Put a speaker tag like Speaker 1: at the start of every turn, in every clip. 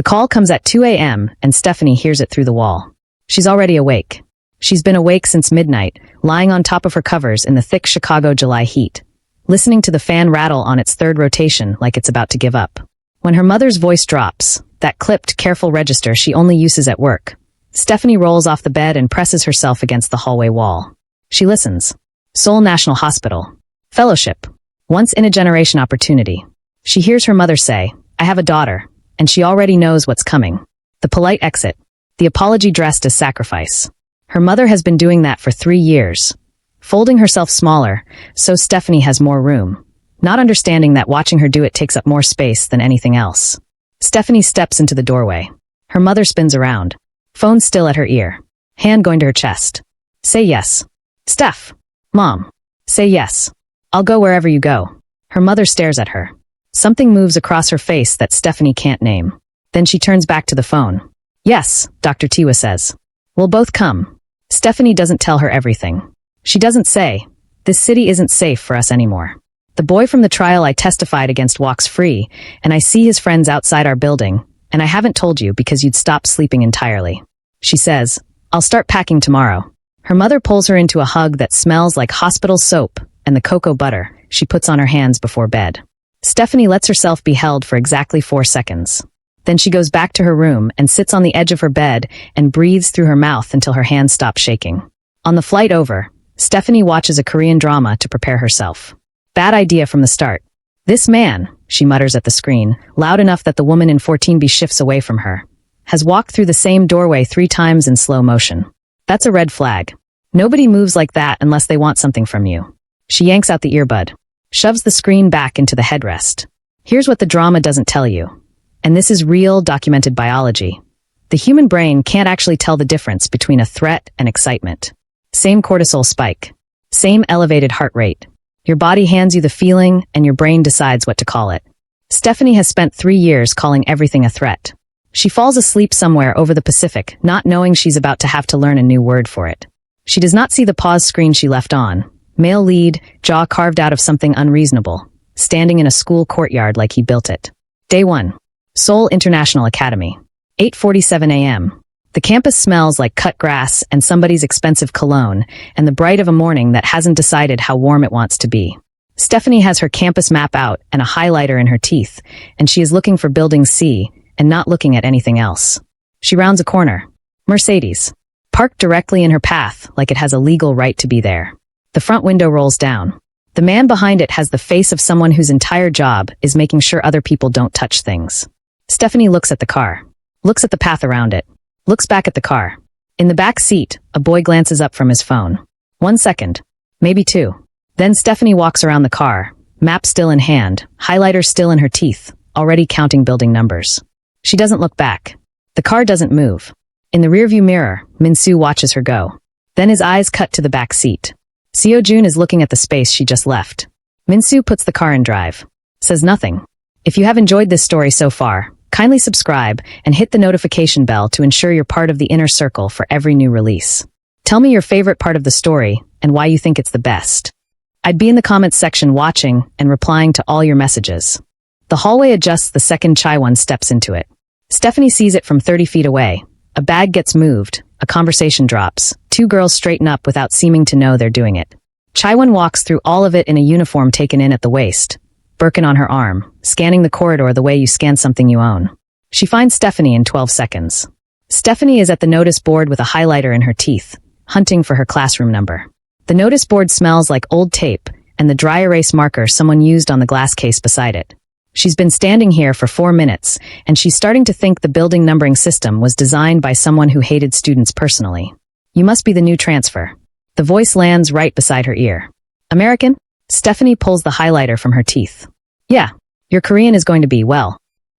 Speaker 1: The call comes at 2 a.m. and Stephanie hears it through the wall. She's already awake. She's been awake since midnight, lying on top of her covers in the thick Chicago July heat, listening to the fan rattle on its third rotation like it's about to give up. When her mother's voice drops, that clipped, careful register she only uses at work, Stephanie rolls off the bed and presses herself against the hallway wall. She listens. Seoul National Hospital. Fellowship. Once in a generation opportunity. She hears her mother say, "I have a daughter," and she already knows what's coming. The polite exit. The apology dressed as sacrifice. Her mother has been doing that for 3 years, folding herself smaller, so Stephanie has more room, not understanding that watching her do it takes up more space than anything else. Stephanie steps into the doorway. Her mother spins around. Phone still at her ear. Hand going to her chest. "Say yes." "Steph." "Mom." "Say yes. I'll go wherever you go." Her mother stares at her. Something moves across her face that Stephanie can't name. Then she turns back to the phone. "Yes," Dr. Tiwa says. "We'll both come." Stephanie doesn't tell her everything. She doesn't say, "This city isn't safe for us anymore. The boy from the trial I testified against walks free, and I see his friends outside our building, and I haven't told you because you'd stop sleeping entirely." She says, "I'll start packing tomorrow." Her mother pulls her into a hug that smells like hospital soap and the cocoa butter she puts on her hands before bed. Stephanie lets herself be held for exactly 4 seconds. Then she goes back to her room and sits on the edge of her bed and breathes through her mouth until her hands stop shaking. On the flight over, Stephanie watches a Korean drama to prepare herself. Bad idea from the start. "This man," she mutters at the screen, loud enough that the woman in 14B shifts away from her, "has walked through the same doorway 3 times in slow motion. That's a red flag. Nobody moves like that unless they want something from you." She yanks out the earbud, shoves the screen back into the headrest. Here's what the drama doesn't tell you. And this is real, documented biology. The human brain can't actually tell the difference between a threat and excitement. Same cortisol spike. Same elevated heart rate. Your body hands you the feeling, and your brain decides what to call it. Stephanie has spent 3 years calling everything a threat. She falls asleep somewhere over the Pacific, not knowing she's about to have to learn a new word for it. She does not see the pause screen she left on. Male lead, jaw carved out of something unreasonable, standing in a school courtyard like he built it. Day 1. Seoul International Academy. 8:47 a.m. The campus smells like cut grass and somebody's expensive cologne, and the bright of a morning that hasn't decided how warm it wants to be. Stephanie has her campus map out and a highlighter in her teeth, and she is looking for Building C and not looking at anything else. She rounds a corner. Mercedes. Parked directly in her path like it has a legal right to be there. The front window rolls down. The man behind it has the face of someone whose entire job is making sure other people don't touch things. Stephanie looks at the car. Looks at the path around it. Looks back at the car. In the back seat, a boy glances up from his phone. 1 second. Maybe 2. Then Stephanie walks around the car, map still in hand, highlighter still in her teeth, already counting building numbers. She doesn't look back. The car doesn't move. In the rearview mirror, Min-soo watches her go. Then his eyes cut to the back seat. Seo-jun is looking at the space she just left. Min-soo puts the car in drive. Says nothing. If you have enjoyed this story so far, kindly subscribe and hit the notification bell to ensure you're part of the inner circle for every new release. Tell me your favorite part of the story and why you think it's the best. I'd be in the comments section watching and replying to all your messages. The hallway adjusts the second Chaiwon steps into it. Stephanie sees it from 30 feet away. A bag gets moved, a conversation drops, 2 girls straighten up without seeming to know they're doing it. Chaiwon walks through all of it in a uniform taken in at the waist, Birkin on her arm, scanning the corridor the way you scan something you own. She finds Stephanie in 12 seconds. Stephanie is at the notice board with a highlighter in her teeth, hunting for her classroom number. The notice board smells like old tape and the dry erase marker someone used on the glass case beside it. She's been standing here for 4 minutes, and she's starting to think the building numbering system was designed by someone who hated students personally. "You must be the new transfer." The voice lands right beside her ear. "American?" Stephanie pulls the highlighter from her teeth. "Yeah, your Korean is going to be, well,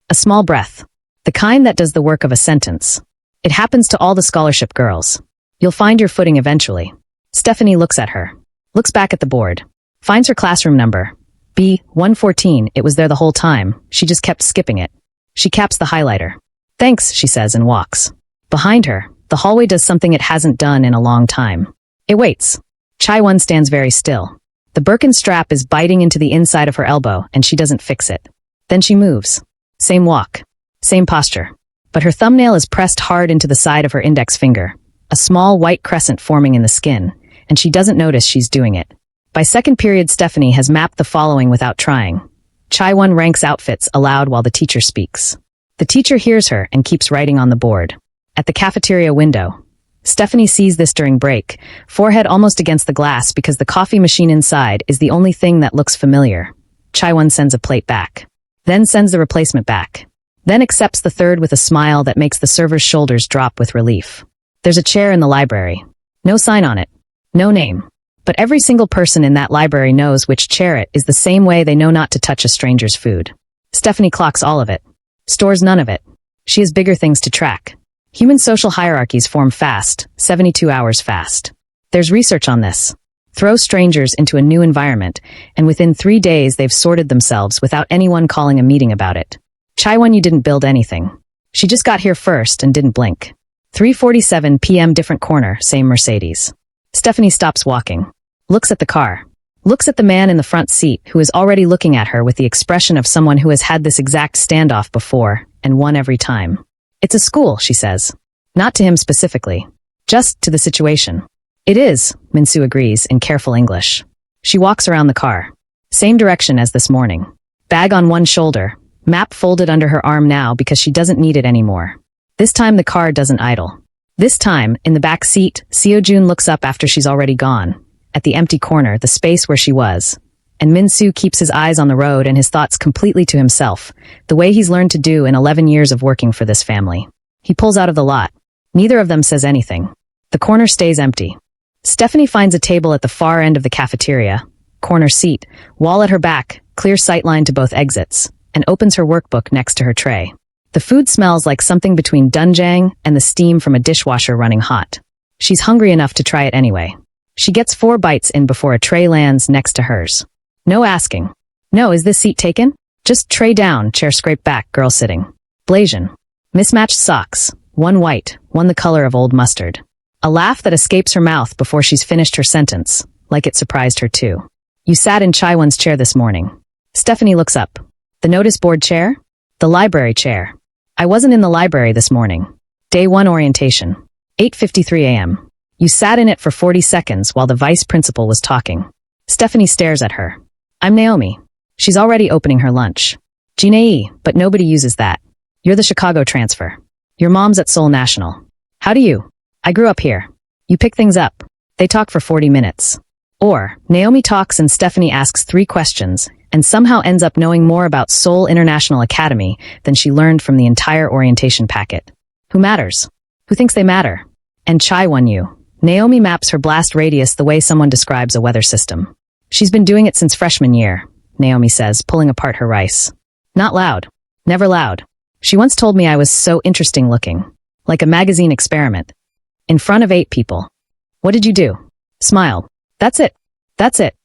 Speaker 1: a small breath. The kind that does the work of a sentence. It happens to all the scholarship girls. You'll find your footing eventually." Stephanie looks at her. Looks back at the board. Finds her classroom number. B114, it was there the whole time. She just kept skipping it. She caps the highlighter. "Thanks," she says and walks. Behind her, the hallway does something it hasn't done in a long time. It waits. Chaiwon stands very still. The Birkin strap is biting into the inside of her elbow, and she doesn't fix it. Then she moves. Same walk. Same posture. but her thumbnail is pressed hard into the side of her index finger, a small white crescent forming in the skin, and she doesn't notice she's doing it. By second period, Stephanie has mapped the following without trying. Chaiwon ranks outfits aloud while the teacher speaks. The teacher hears her and keeps writing on the board. At the cafeteria window, Stephanie sees this during break, forehead almost against the glass because the coffee machine inside is the only thing that looks familiar. Chaiwon sends a plate back. Then sends the replacement back. Then accepts the third with a smile that makes the server's shoulders drop with relief. There's a chair in the library. No sign on it. No name. But every single person in that library knows which chair it is the same way they know not to touch a stranger's food. Stephanie clocks all of it. Stores none of it. She has bigger things to track. Human social hierarchies form fast, 72 hours fast. There's research on this. Throw strangers into a new environment, and within 3 days they've sorted themselves without anyone calling a meeting about it. Chaiwon, you didn't build anything. She just got here first and didn't blink. 3:47 p.m. different corner, same Mercedes. Stephanie stops walking. Looks at the car. Looks at the man in the front seat who is already looking at her with the expression of someone who has had this exact standoff before and won every time. It's a school, she says. Not to him specifically. Just to the situation. It is, Minsu agrees in careful English. She walks around the car. Same direction as this morning. Bag on one shoulder. Map folded under her arm now because she doesn't need it anymore. This time the car doesn't idle. This time, in the back seat, Seojun looks up after she's already gone. At the empty corner, the space where she was. And Minsu keeps his eyes on the road and his thoughts completely to himself, the way he's learned to do in 11 years of working for this family. He pulls out of the lot. Neither of them says anything. The corner stays empty. Stephanie finds a table at the far end of the cafeteria, corner seat, wall at her back, clear sightline to both exits, and opens her workbook next to her tray. The food smells like something between doenjang and the steam from a dishwasher running hot. She's hungry enough to try it anyway. She gets 4 bites in before a tray lands next to hers. No asking. No, is this seat taken? Just tray down, chair scraped back, girl sitting. Blasian. Mismatched socks. One white, one the color of old mustard. A laugh that escapes her mouth before she's finished her sentence, like it surprised her too. You sat in Chaiwon's chair this morning. Stephanie looks up. The notice board chair? The library chair. I wasn't in the library this morning. Day 1 orientation. 8:53 a.m. You sat in it for 40 seconds while the vice principal was talking. Stephanie stares at her. I'm Naomi. She's already opening her lunch. Jinei, but nobody uses that. You're the Chicago transfer. Your mom's at Seoul National. How do you? I grew up here. You pick things up. They talk for 40 minutes. Or, Naomi talks and Stephanie asks 3 questions, and somehow ends up knowing more about Seoul International Academy than she learned from the entire orientation packet. Who matters? Who thinks they matter? And Chaiwon you. Naomi maps her blast radius the way someone describes a weather system. She's been doing it since freshman year, Naomi says, pulling apart her rice. Not loud. Never loud. She once told me I was so interesting looking. Like a magazine experiment. In front of 8 people. What did you do? Smiled. That's it. That's it.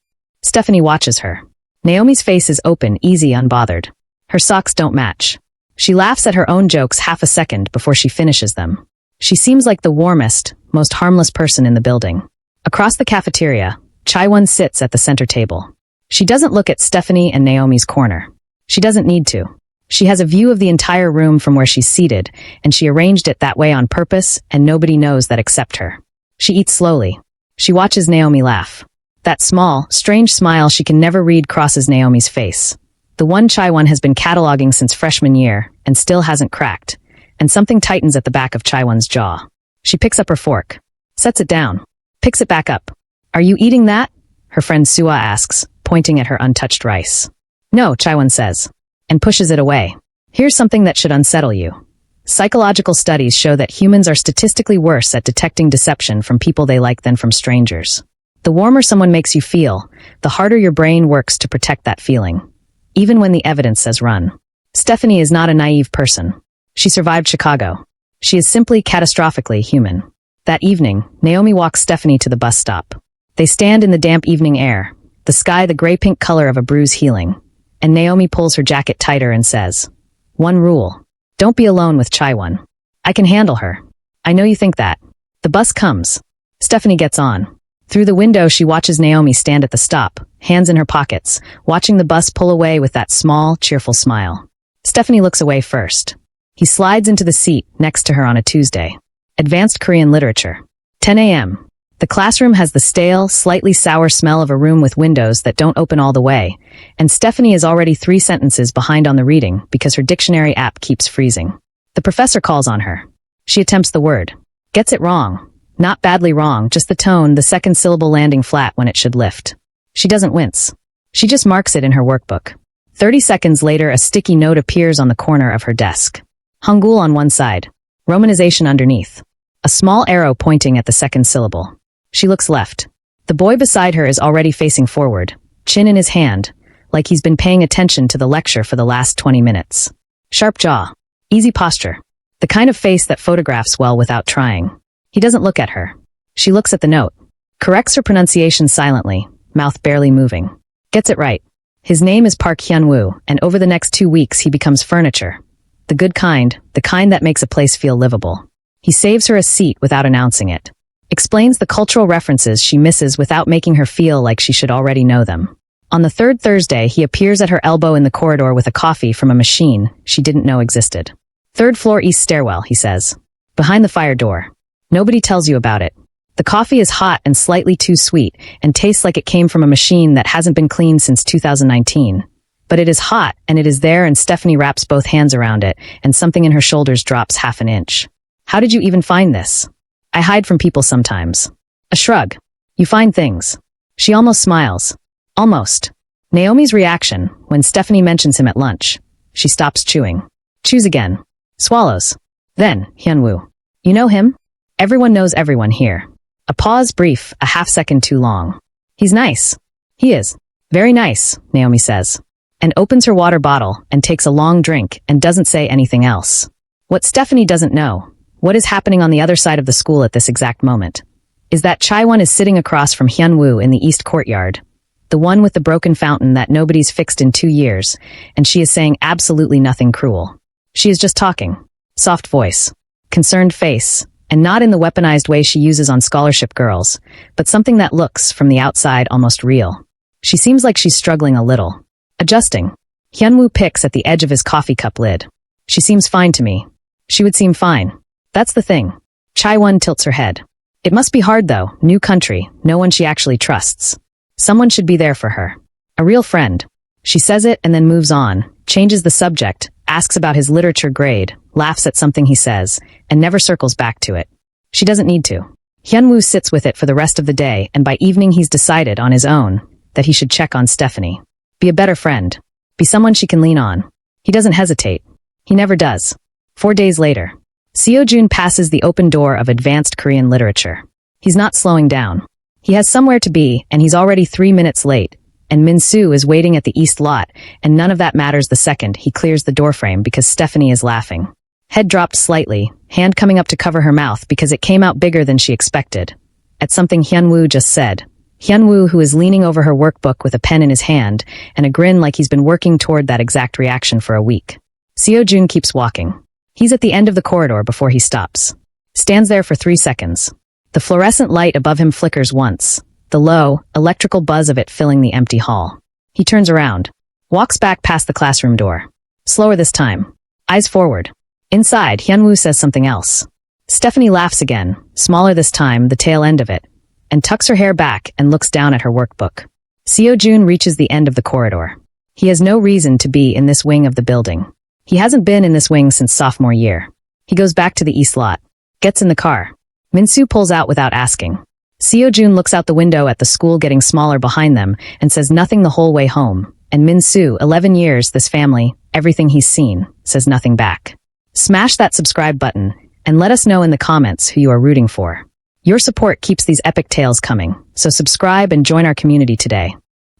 Speaker 1: Stephanie watches her. Naomi's face is open, easy, unbothered. Her socks don't match. She laughs at her own jokes half a second before she finishes them. She seems like the warmest, most harmless person in the building. Across the cafeteria, Chaiwon sits at the center table. She doesn't look at Stephanie and Naomi's corner. She doesn't need to. She has a view of the entire room from where she's seated, and she arranged it that way on purpose, and nobody knows that except her. She eats slowly. She watches Naomi laugh. That small, strange smile she can never read crosses Naomi's face. The one Chaiwon has been cataloging since freshman year, and still hasn't cracked, and something tightens at the back of Chaiwon's jaw. She picks up her fork. Sets it down. Picks it back up. Are you eating that? Her friend Suah asks, pointing at her untouched rice. No, Chaiwon says, and pushes it away. Here's something that should unsettle you. Psychological studies show that humans are statistically worse at detecting deception from people they like than from strangers. The warmer someone makes you feel, the harder your brain works to protect that feeling, even when the evidence says run. Stephanie is not a naive person. She survived Chicago. She is simply catastrophically human. That evening, Naomi walks Stephanie to the bus stop. They stand in the damp evening air, the sky the gray-pink color of a bruise healing, and Naomi pulls her jacket tighter and says, "One rule. Don't be alone with Chaiwon. I can handle her. I know you think that." The bus comes. Stephanie gets on. Through the window, she watches Naomi stand at the stop, hands in her pockets, watching the bus pull away with that small, cheerful smile. Stephanie looks away first. He slides into the seat next to her on a Tuesday. Advanced Korean literature. 10 a.m. The classroom has the stale, slightly sour smell of a room with windows that don't open all the way, and Stephanie is already 3 sentences behind on the reading because her dictionary app keeps freezing. The professor calls on her. She attempts the word. Gets it wrong. Not badly wrong, just the tone, the second syllable landing flat when it should lift. She doesn't wince. She just marks it in her workbook. 30 seconds later, a sticky note appears on the corner of her desk. Hangul on one side. Romanization underneath. A small arrow pointing at the second syllable. She looks left. The boy beside her is already facing forward, chin in his hand, like he's been paying attention to the lecture for the last 20 minutes. Sharp jaw. Easy posture. The kind of face that photographs well without trying. He doesn't look at her. She looks at the note. Corrects her pronunciation silently, mouth barely moving. Gets it right. His name is Park Hyun-woo, and over the next 2 weeks he becomes furniture. The good kind, the kind that makes a place feel livable. He saves her a seat without announcing it. Explains the cultural references she misses without making her feel like she should already know them. On the 3rd Thursday, he appears at her elbow in the corridor with a coffee from a machine she didn't know existed. 3rd floor east stairwell, he says. Behind the fire door. Nobody tells you about it. The coffee is hot and slightly too sweet and tastes like it came from a machine that hasn't been cleaned since 2019. But it is hot and it is there, and Stephanie wraps both hands around it and something in her shoulders drops half an inch. How did you even find this? I hide from people sometimes. A shrug. You find things. She almost smiles. Almost. Naomi's reaction when Stephanie mentions him at lunch. She stops chewing. Chews again. Swallows. Then, Hyun-woo. You know him? Everyone knows everyone here. A pause brief, a half-second too long. He's nice. He is. Very nice, Naomi says. And opens her water bottle and takes a long drink and doesn't say anything else. What Stephanie doesn't know, what is happening on the other side of the school at this exact moment, is that Chaiwon is sitting across from Hyun-woo in the east courtyard, the one with the broken fountain that nobody's fixed in 2 years, and she is saying absolutely nothing cruel. She is just talking. Soft voice. Concerned face. And not in the weaponized way she uses on scholarship girls, but something that looks, from the outside, almost real. She seems like she's struggling a little. Adjusting. Hyun-woo picks at the edge of his coffee cup lid. She seems fine to me. She would seem fine. That's the thing. Chaiwon tilts her head. It must be hard though, new country, no one she actually trusts. Someone should be there for her. A real friend. She says it and then moves on, changes the subject, asks about his literature grade, laughs at something he says, and never circles back to it. She doesn't need to. Hyun-woo sits with it for the rest of the day, and by evening he's decided on his own that he should check on Stephanie. Be a better friend. Be someone she can lean on. He doesn't hesitate. He never does. 4 days later. Seo-jun passes the open door of advanced Korean literature. He's not slowing down. He has somewhere to be, and he's already 3 minutes late, and Min-soo is waiting at the east lot, and none of that matters the second he clears the doorframe because Stephanie is laughing. Head dropped slightly, hand coming up to cover her mouth because it came out bigger than she expected. At something Hyun-woo just said. Hyun-woo, who is leaning over her workbook with a pen in his hand and a grin like he's been working toward that exact reaction for a week. Seo-jun keeps walking. He's at the end of the corridor before he stops. Stands there for 3 seconds. The fluorescent light above him flickers once, the low, electrical buzz of it filling the empty hall. He turns around. Walks back past the classroom door. Slower this time. Eyes forward. Inside, Hyun-woo says something else. Stephanie laughs again, smaller this time, the tail end of it, and tucks her hair back and looks down at her workbook. Seo-jun reaches the end of the corridor. He has no reason to be in this wing of the building. He hasn't been in this wing since sophomore year. He goes back to the east lot. Gets in the car. Min-soo pulls out without asking. Seo-jun looks out the window at the school getting smaller behind them and says nothing the whole way home. And Min-soo, 11 years, this family, everything he's seen, says nothing back. Smash that subscribe button and let us know in the comments who you are rooting for. Your support keeps these epic tales coming, so subscribe and join our community today.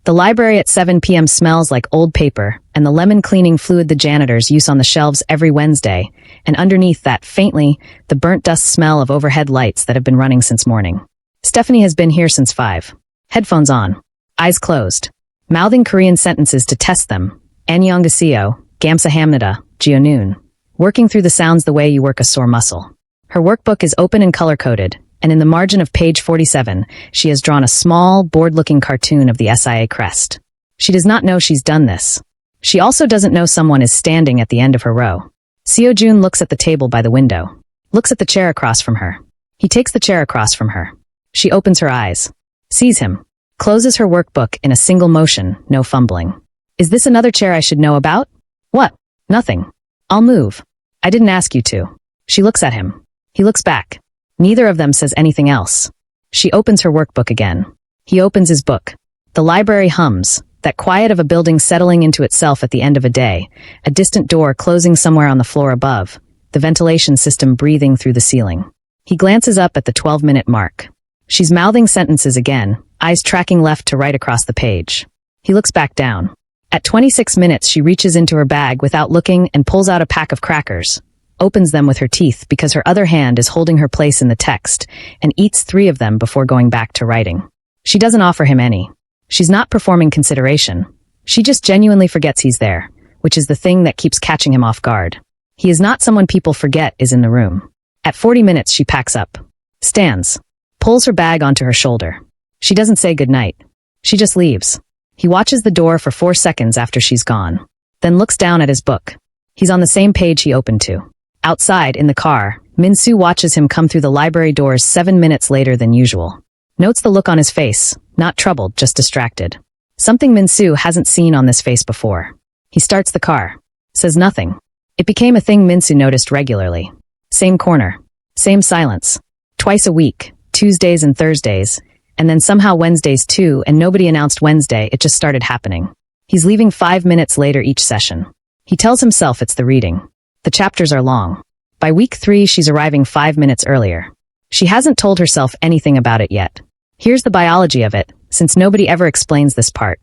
Speaker 1: The library at 7 p.m. smells like old paper and the lemon cleaning fluid the janitors use on the shelves every Wednesday, and underneath that, faintly, the burnt dust smell of overhead lights that have been running since morning. Stephanie has been here since 5. Headphones on. Eyes closed. Mouthing Korean sentences to test them. Annyeonghaseyo, Gamsahamnida, Jeonun. Working through the sounds the way you work a sore muscle. Her workbook is open and color-coded, and in the margin of page 47, she has drawn a small, bored-looking cartoon of the SIA crest. She does not know she's done this. She also doesn't know someone is standing at the end of her row. Seo-jun looks at the table by the window. Looks at the chair across from her. He takes the chair across from her. She opens her eyes. Sees him. Closes her workbook in a single motion, no fumbling. Is this another chair I should know about? What? Nothing. I'll move. I didn't ask you to. She looks at him. He looks back. Neither of them says anything else. She opens her workbook again. He opens his book. The library hums, that quiet of a building settling into itself at the end of a day, a distant door closing somewhere on the floor above, the ventilation system breathing through the ceiling. He glances up at the 12-minute mark. She's mouthing sentences again, eyes tracking left to right across the page. He looks back down. At 26 minutes, she reaches into her bag without looking and pulls out a pack of crackers, opens them with her teeth because her other hand is holding her place in the text, and eats 3 of them before going back to writing. She doesn't offer him any. She's not performing consideration. She just genuinely forgets he's there, which is the thing that keeps catching him off guard. He is not someone people forget is in the room. At 40 minutes, she packs up. Stands. Pulls her bag onto her shoulder. She doesn't say goodnight. She just leaves. He watches the door for 4 seconds after she's gone. Then looks down at his book. He's on the same page he opened to. Outside, in the car, Min-soo watches him come through the library doors 7 minutes later than usual. Notes the look on his face, not troubled, just distracted. Something Min-soo hasn't seen on this face before. He starts the car. Says nothing. It became a thing Min-soo noticed regularly. Same corner. Same silence. Twice a week, Tuesdays and Thursdays, and then somehow Wednesdays too, and nobody announced Wednesday, it just started happening. He's leaving 5 minutes later each session. He tells himself it's the reading. The chapters are long. By week 3, she's arriving 5 minutes earlier. She hasn't told herself anything about it yet. Here's the biology of it, since nobody ever explains this part.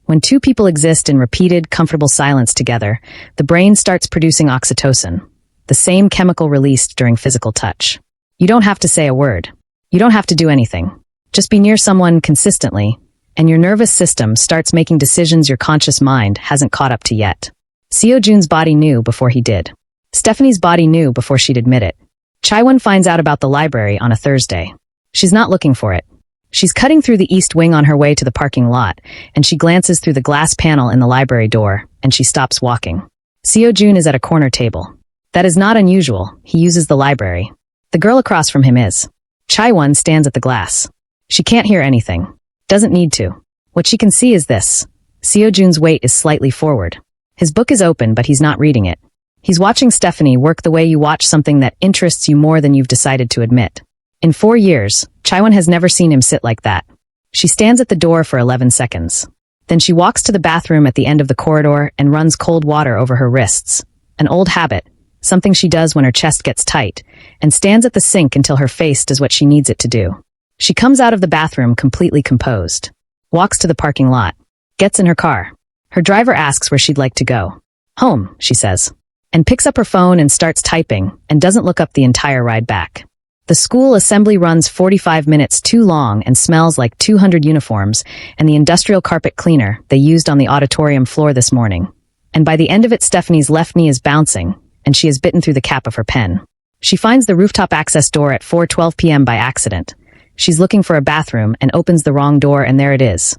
Speaker 1: When 2 people exist in repeated, comfortable silence together, the brain starts producing oxytocin, the same chemical released during physical touch. You don't have to say a word. You don't have to do anything. Just be near someone consistently, and your nervous system starts making decisions your conscious mind hasn't caught up to yet. Seo-jun's body knew before he did. Stephanie's body knew before she'd admit it. Chaewon finds out about the library on a Thursday. She's not looking for it. She's cutting through the east wing on her way to the parking lot, and she glances through the glass panel in the library door, and she stops walking. Seo-jun is at a corner table. That is not unusual. He uses the library. The girl across from him is. Chaewon stands at the glass. She can't hear anything. Doesn't need to. What she can see is this. Seo-jun's weight is slightly forward. His book is open, but he's not reading it. He's watching Stephanie work the way you watch something that interests you more than you've decided to admit. In 4 years, Chaewon has never seen him sit like that. She stands at the door for 11 seconds. Then she walks to the bathroom at the end of the corridor and runs cold water over her wrists. An old habit, something she does when her chest gets tight, and stands at the sink until her face does what she needs it to do. She comes out of the bathroom completely composed. Walks to the parking lot. Gets in her car. Her driver asks where she'd like to go. Home, she says. And picks up her phone and starts typing, and doesn't look up the entire ride back. The school assembly runs 45 minutes too long and smells like 200 uniforms and the industrial carpet cleaner they used on the auditorium floor this morning. And by the end of it, Stephanie's left knee is bouncing, and she has bitten through the cap of her pen. She finds the rooftop access door at 4:12 p.m. by accident. She's looking for a bathroom and opens the wrong door, and there it is.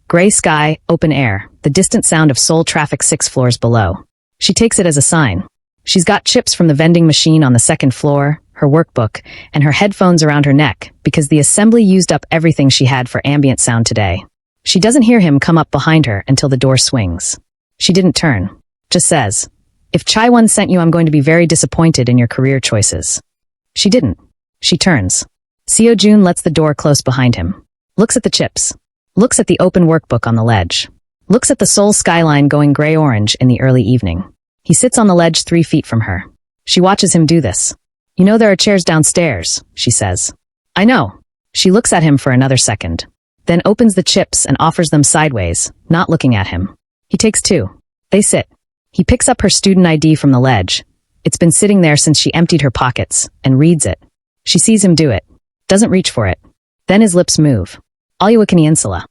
Speaker 1: Gray sky, open air, the distant sound of Seoul traffic 6 floors below. She takes it as a sign. She's got chips from the vending machine on the 2nd floor, her workbook, and her headphones around her neck because the assembly used up everything she had for ambient sound today. She doesn't hear him come up behind her until the door swings. She didn't turn. Just says, "If Chaewon sent you, I'm going to be very disappointed in your career choices." She didn't. She turns. Seo-jun lets the door close behind him. Looks at the chips. Looks at the open workbook on the ledge. Looks at the Seoul skyline going gray-orange in the early evening. He sits on the ledge 3 feet from her. She watches him do this. "You know there are chairs downstairs," she says. "I know." She looks at him for another second, then opens the chips and offers them sideways, not looking at him. He takes 2. They sit. He picks up her student ID from the ledge. It's been sitting there since she emptied her pockets, and reads it. She sees him do it. Doesn't reach for it. Then his lips move. Alyuakani Insula.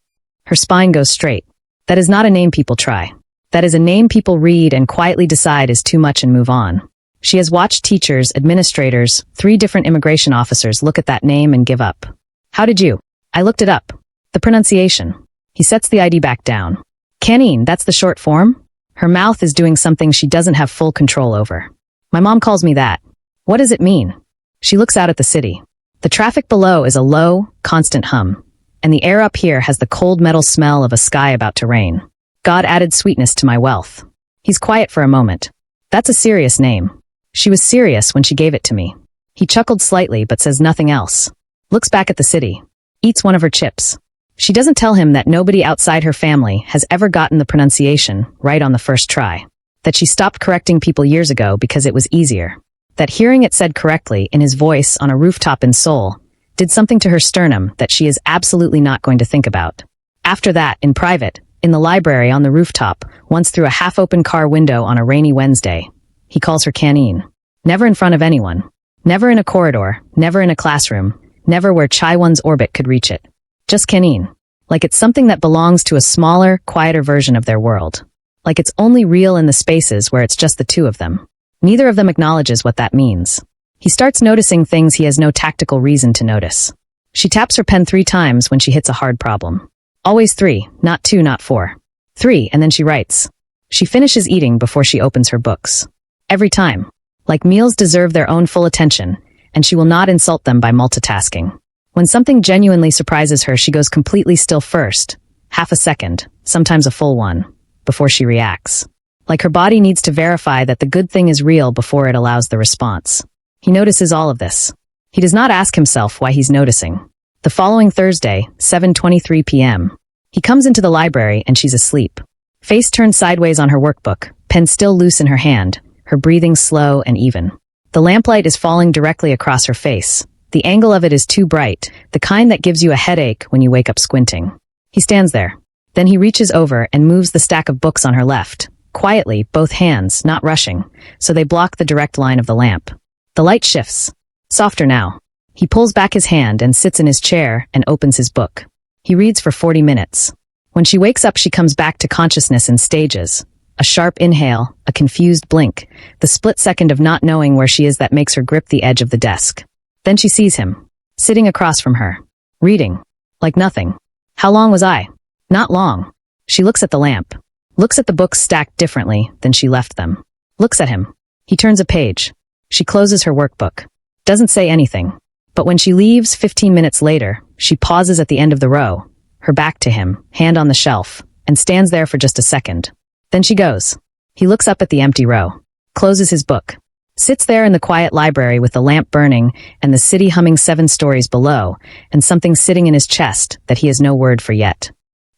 Speaker 1: Her spine goes straight. That is not a name people try. That is a name people read and quietly decide is too much and move on. She has watched teachers, administrators, 3 different immigration officers look at that name and give up. "How did you?" "I looked it up. The pronunciation." He sets the ID back down. "Canine, that's the short form?" Her mouth is doing something she doesn't have full control over. My mom calls me that. What does it mean? She looks out at the city. The traffic below is a low, constant hum, and the air up here has the cold metal smell of a sky about to rain. God added sweetness to my wealth. He's quiet for a moment. That's a serious name. She was serious when she gave it to me. He chuckled slightly but says nothing else. Looks back at the city. Eats one of her chips. She doesn't tell him that nobody outside her family has ever gotten the pronunciation right on the first try. That she stopped correcting people years ago because it was easier. That hearing it said correctly in his voice on a rooftop in Seoul did something to her sternum that she is absolutely not going to think about. After that, in private, in the library on the rooftop, once through a half-open car window on a rainy Wednesday, he calls her Canine. Never in front of anyone. Never in a corridor, never in a classroom, never where Chaiwon's orbit could reach it. Just Canine. Like it's something that belongs to a smaller, quieter version of their world. Like it's only real in the spaces where it's just the two of them. Neither of them acknowledges what that means. He starts noticing things he has no tactical reason to notice. She taps her pen 3 times when she hits a hard problem. Always 3, not 2, not 4. 3, and then she writes. She finishes eating before she opens her books. Every time. Like meals deserve their own full attention, and she will not insult them by multitasking. When something genuinely surprises her, she goes completely still first, half a second, sometimes a full one, before she reacts. Like her body needs to verify that the good thing is real before it allows the response. He notices all of this. He does not ask himself why he's noticing. The following Thursday, 7:23 p.m., he comes into the library and she's asleep. Face turned sideways on her workbook, pen still loose in her hand, her breathing slow and even. The lamplight is falling directly across her face. The angle of it is too bright, the kind that gives you a headache when you wake up squinting. He stands there. Then he reaches over and moves the stack of books on her left. Quietly, both hands, not rushing, so they block the direct line of the lamp. The light shifts. Softer now. He pulls back his hand and sits in his chair and opens his book. He reads for 40 minutes. When she wakes up, she comes back to consciousness in stages. A sharp inhale, a confused blink, the split second of not knowing where she is that makes her grip the edge of the desk. Then she sees him, sitting across from her, reading, like nothing. How long was I? Not long. She looks at the lamp, looks at the books stacked differently than she left them, looks at him. He turns a page. She closes her workbook, doesn't say anything. But when she leaves 15 minutes later, she pauses at the end of the row, her back to him, hand on the shelf, and stands there for just a second. Then she goes. He looks up at the empty row, closes his book, sits there in the quiet library with the lamp burning and the city humming 7 stories below, and something sitting in his chest that he has no word for yet.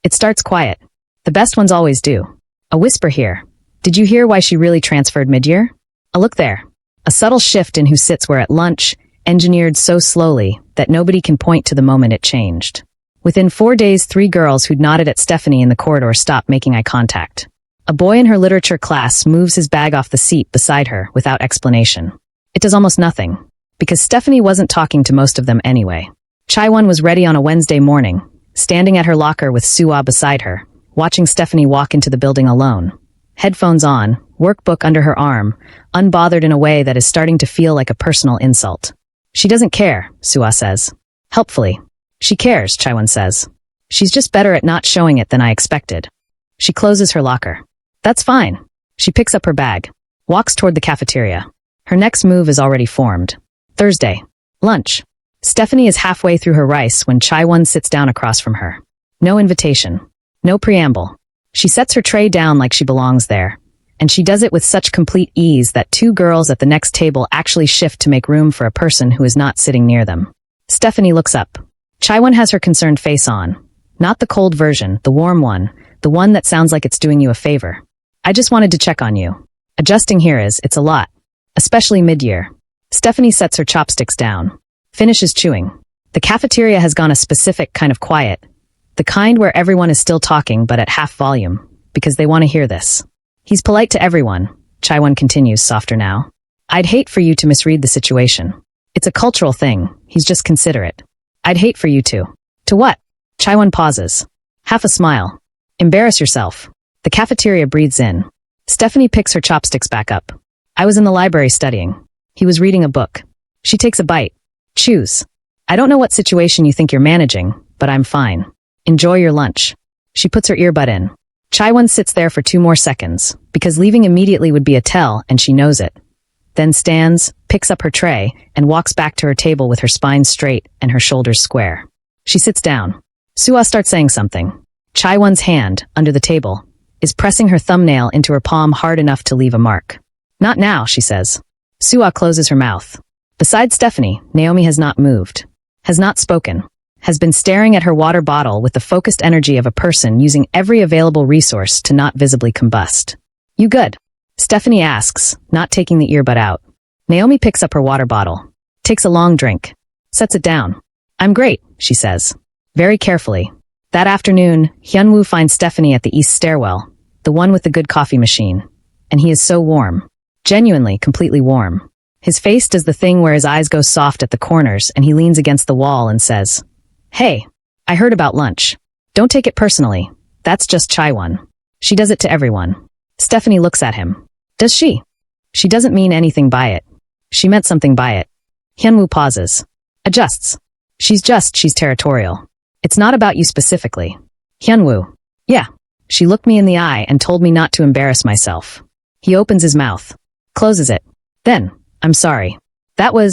Speaker 1: It starts quiet. The best ones always do. A whisper here. Did you hear why she really transferred mid-year? A look there. A subtle shift in who sits where at lunch, engineered so slowly that nobody can point to the moment it changed. Within 4 days, 3 girls who'd nodded at Stephanie in the corridor stopped making eye contact. A boy in her literature class moves his bag off the seat beside her without explanation. It does almost nothing, because Stephanie wasn't talking to most of them anyway. Chaiwon was ready on a Wednesday morning, standing at her locker with Suwa beside her, watching Stephanie walk into the building alone. Headphones on, workbook under her arm, unbothered in a way that is starting to feel like a personal insult. She doesn't care, Suwa says. Helpfully. She cares, Chaiwon says. She's just better at not showing it than I expected. She closes her locker. That's fine. She picks up her bag, walks toward the cafeteria. Her next move is already formed. Thursday. Lunch. Stephanie is halfway through her rice when Chaiwon sits down across from her. No invitation. No preamble. She sets her tray down like she belongs there, and she does it with such complete ease that 2 girls at the next table actually shift to make room for a person who is not sitting near them. Stephanie looks up. Chaiwon has her concerned face on. Not the cold version, the warm one, the one that sounds like it's doing you a favor. I just wanted to check on you. Adjusting here it's a lot. Especially mid-year. Stephanie sets her chopsticks down. Finishes chewing. The cafeteria has gone a specific kind of quiet. The kind where everyone is still talking but at half volume, because they want to hear this. He's polite to everyone, Chaiwon continues, softer now. I'd hate for you to misread the situation. It's a cultural thing, he's just considerate. I'd hate for you to. To what? Chaiwon pauses. Half a smile. Embarrass yourself. The cafeteria breathes in. Stephanie picks her chopsticks back up. I was in the library studying. He was reading a book. She takes a bite. Chews. I don't know what situation you think you're managing, but I'm fine. Enjoy your lunch. She puts her earbud in. Chaiwon sits there for 2 more seconds, because leaving immediately would be a tell, and she knows it. then stands, picks up her tray, and walks back to her table with her spine straight and her shoulders square. She sits down. Suah starts saying something. Chaiwon's hand, under the table, is pressing her thumbnail into her palm hard enough to leave a mark. Not now, she says. Suah closes her mouth. Besides Stephanie, Naomi has not moved, has not spoken, has been staring at her water bottle with the focused energy of a person using every available resource to not visibly combust. You good? Stephanie asks, not taking the earbud out. Naomi picks up her water bottle, takes a long drink, sets it down. I'm great, she says. Very carefully. That afternoon, Hyunwoo finds Stephanie at the east stairwell, the one with the good coffee machine. And he is so warm. Genuinely, completely warm. His face does the thing where his eyes go soft at the corners and he leans against the wall and says, Hey, I heard about lunch. Don't take it personally. That's just Chaiwon. She does it to everyone. Stephanie looks at him. Does she? She doesn't mean anything by it. She meant something by it. Hyunwoo pauses. Adjusts. She's territorial. It's not about you specifically. Hyunwoo. Yeah. She looked me in the eye and told me not to embarrass myself. He opens his mouth. Closes it. Then, I'm sorry.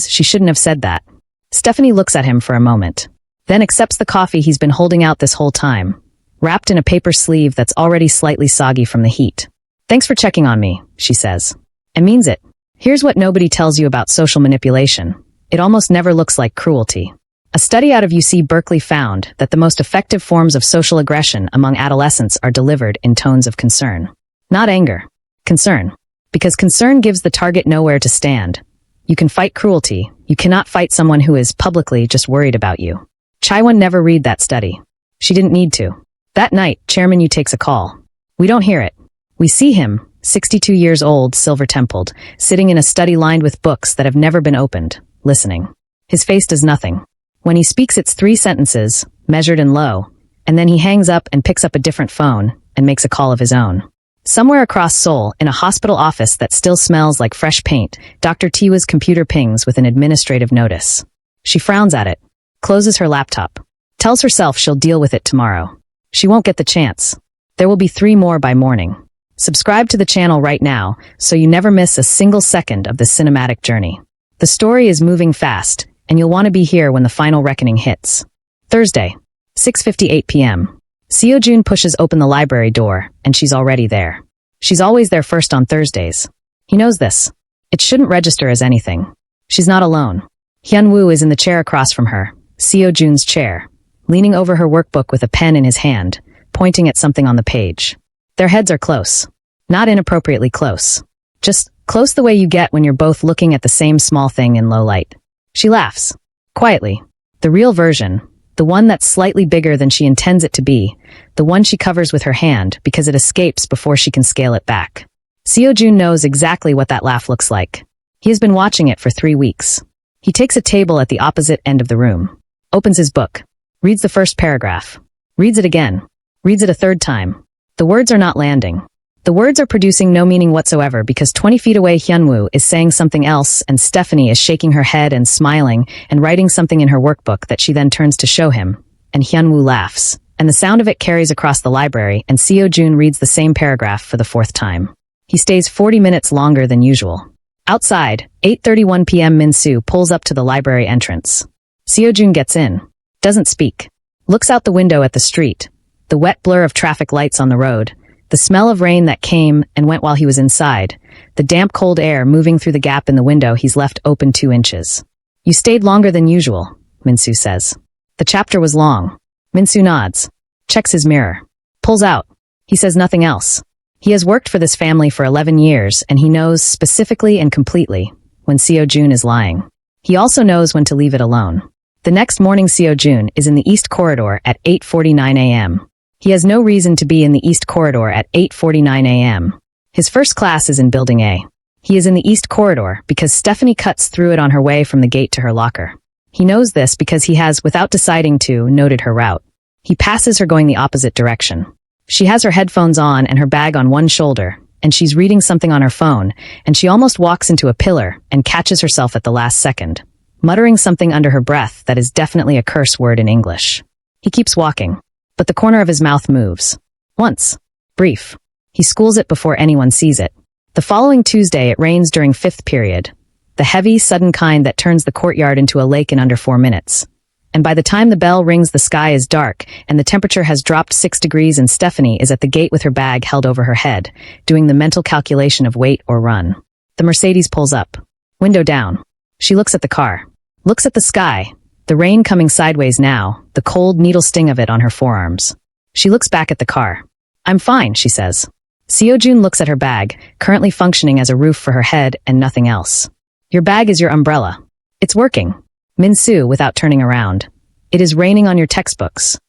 Speaker 1: She shouldn't have said that. Stephanie looks at him for a moment. Then accepts the coffee he's been holding out this whole time, wrapped in a paper sleeve that's already slightly soggy from the heat. Thanks for checking on me, she says. And means it. Here's what nobody tells you about social manipulation. It almost never looks like cruelty. A study out of UC Berkeley found that the most effective forms of social aggression among adolescents are delivered in tones of concern. Not anger. Concern. Because concern gives the target nowhere to stand. You can fight cruelty. You cannot fight someone who is publicly just worried about you. Chaiwon never read that study. She didn't need to. That night, Chairman Yu takes a call. We don't hear it. We see him, 62 years old, silver-templed, sitting in a study lined with books that have never been opened, listening. His face does nothing. When he speaks, it's 3 sentences, measured and low, and then he hangs up and picks up a different phone and makes a call of his own. Somewhere across Seoul, in a hospital office that still smells like fresh paint, Dr. Tiwa's computer pings with an administrative notice. She frowns at it, closes her laptop, tells herself she'll deal with it tomorrow. She won't get the chance. There will be 3 more by morning. Subscribe to the channel right now so you never miss a single second of this cinematic journey. The story is moving fast, and you'll want to be here when the final reckoning hits. Thursday, 6:58 p.m. Seo-jun pushes open the library door, and she's already there. She's always there first on Thursdays. He knows this. It shouldn't register as anything. She's not alone. Hyunwoo is in the chair across from her, Seo-jun's chair, leaning over her workbook with a pen in his hand, pointing at something on the page. Their heads are close. Not inappropriately close. Just close the way you get when you're both looking at the same small thing in low light. She laughs. Quietly. The real version, the one that's slightly bigger than she intends it to be, the one she covers with her hand because it escapes before she can scale it back. Seo-jun knows exactly what that laugh looks like. He has been watching it for 3 weeks. He takes a table at the opposite end of the room, opens his book, reads the first paragraph, reads it again, reads it a 3rd time. The words are not landing. The words are producing no meaning whatsoever because 20 feet away Hyunwoo is saying something else and Stephanie is shaking her head and smiling and writing something in her workbook that she then turns to show him, and Hyunwoo laughs, and the sound of it carries across the library and Seo-jun reads the same paragraph for the 4th time. He stays 40 minutes longer than usual. Outside, 8:31 p.m. Min-soo pulls up to the library entrance. Seo-jun gets in, doesn't speak, looks out the window at the street, the wet blur of traffic lights on the road, the smell of rain that came and went while he was inside, the damp cold air moving through the gap in the window he's left open 2 inches. You stayed longer than usual, Min-soo says. The chapter was long. Min-soo nods, checks his mirror, pulls out. He says nothing else. He has worked for this family for 11 years and he knows specifically and completely when Seo-jun is lying. He also knows when to leave it alone. The next morning Seo-jun is in the East Corridor at 8:49 a.m. He has no reason to be in the East Corridor at 8:49 a.m. His first class is in Building A. He is in the East Corridor because Stephanie cuts through it on her way from the gate to her locker. He knows this because he has, without deciding to, noted her route. He passes her going the opposite direction. She has her headphones on and her bag on one shoulder, and she's reading something on her phone, and she almost walks into a pillar and catches herself at the last second, muttering something under her breath that is definitely a curse word in English. He keeps walking, but the corner of his mouth moves. Once. Brief. He schools it before anyone sees it. The following Tuesday, it rains during fifth period. The heavy, sudden kind that turns the courtyard into a lake in under 4 minutes. And by the time the bell rings, the sky is dark, and the temperature has dropped 6 degrees, and Stephanie is at the gate with her bag held over her head, doing the mental calculation of wait or run. The Mercedes pulls up. Window down. She looks at the car. Looks at the sky. The rain coming sideways now, the cold needle sting of it on her forearms. She looks back at the car. I'm fine, she says. Seojun looks at her bag, currently functioning as a roof for her head and nothing else. Your bag is your umbrella. It's working. Min-soo, without turning around. It is raining on your textbooks.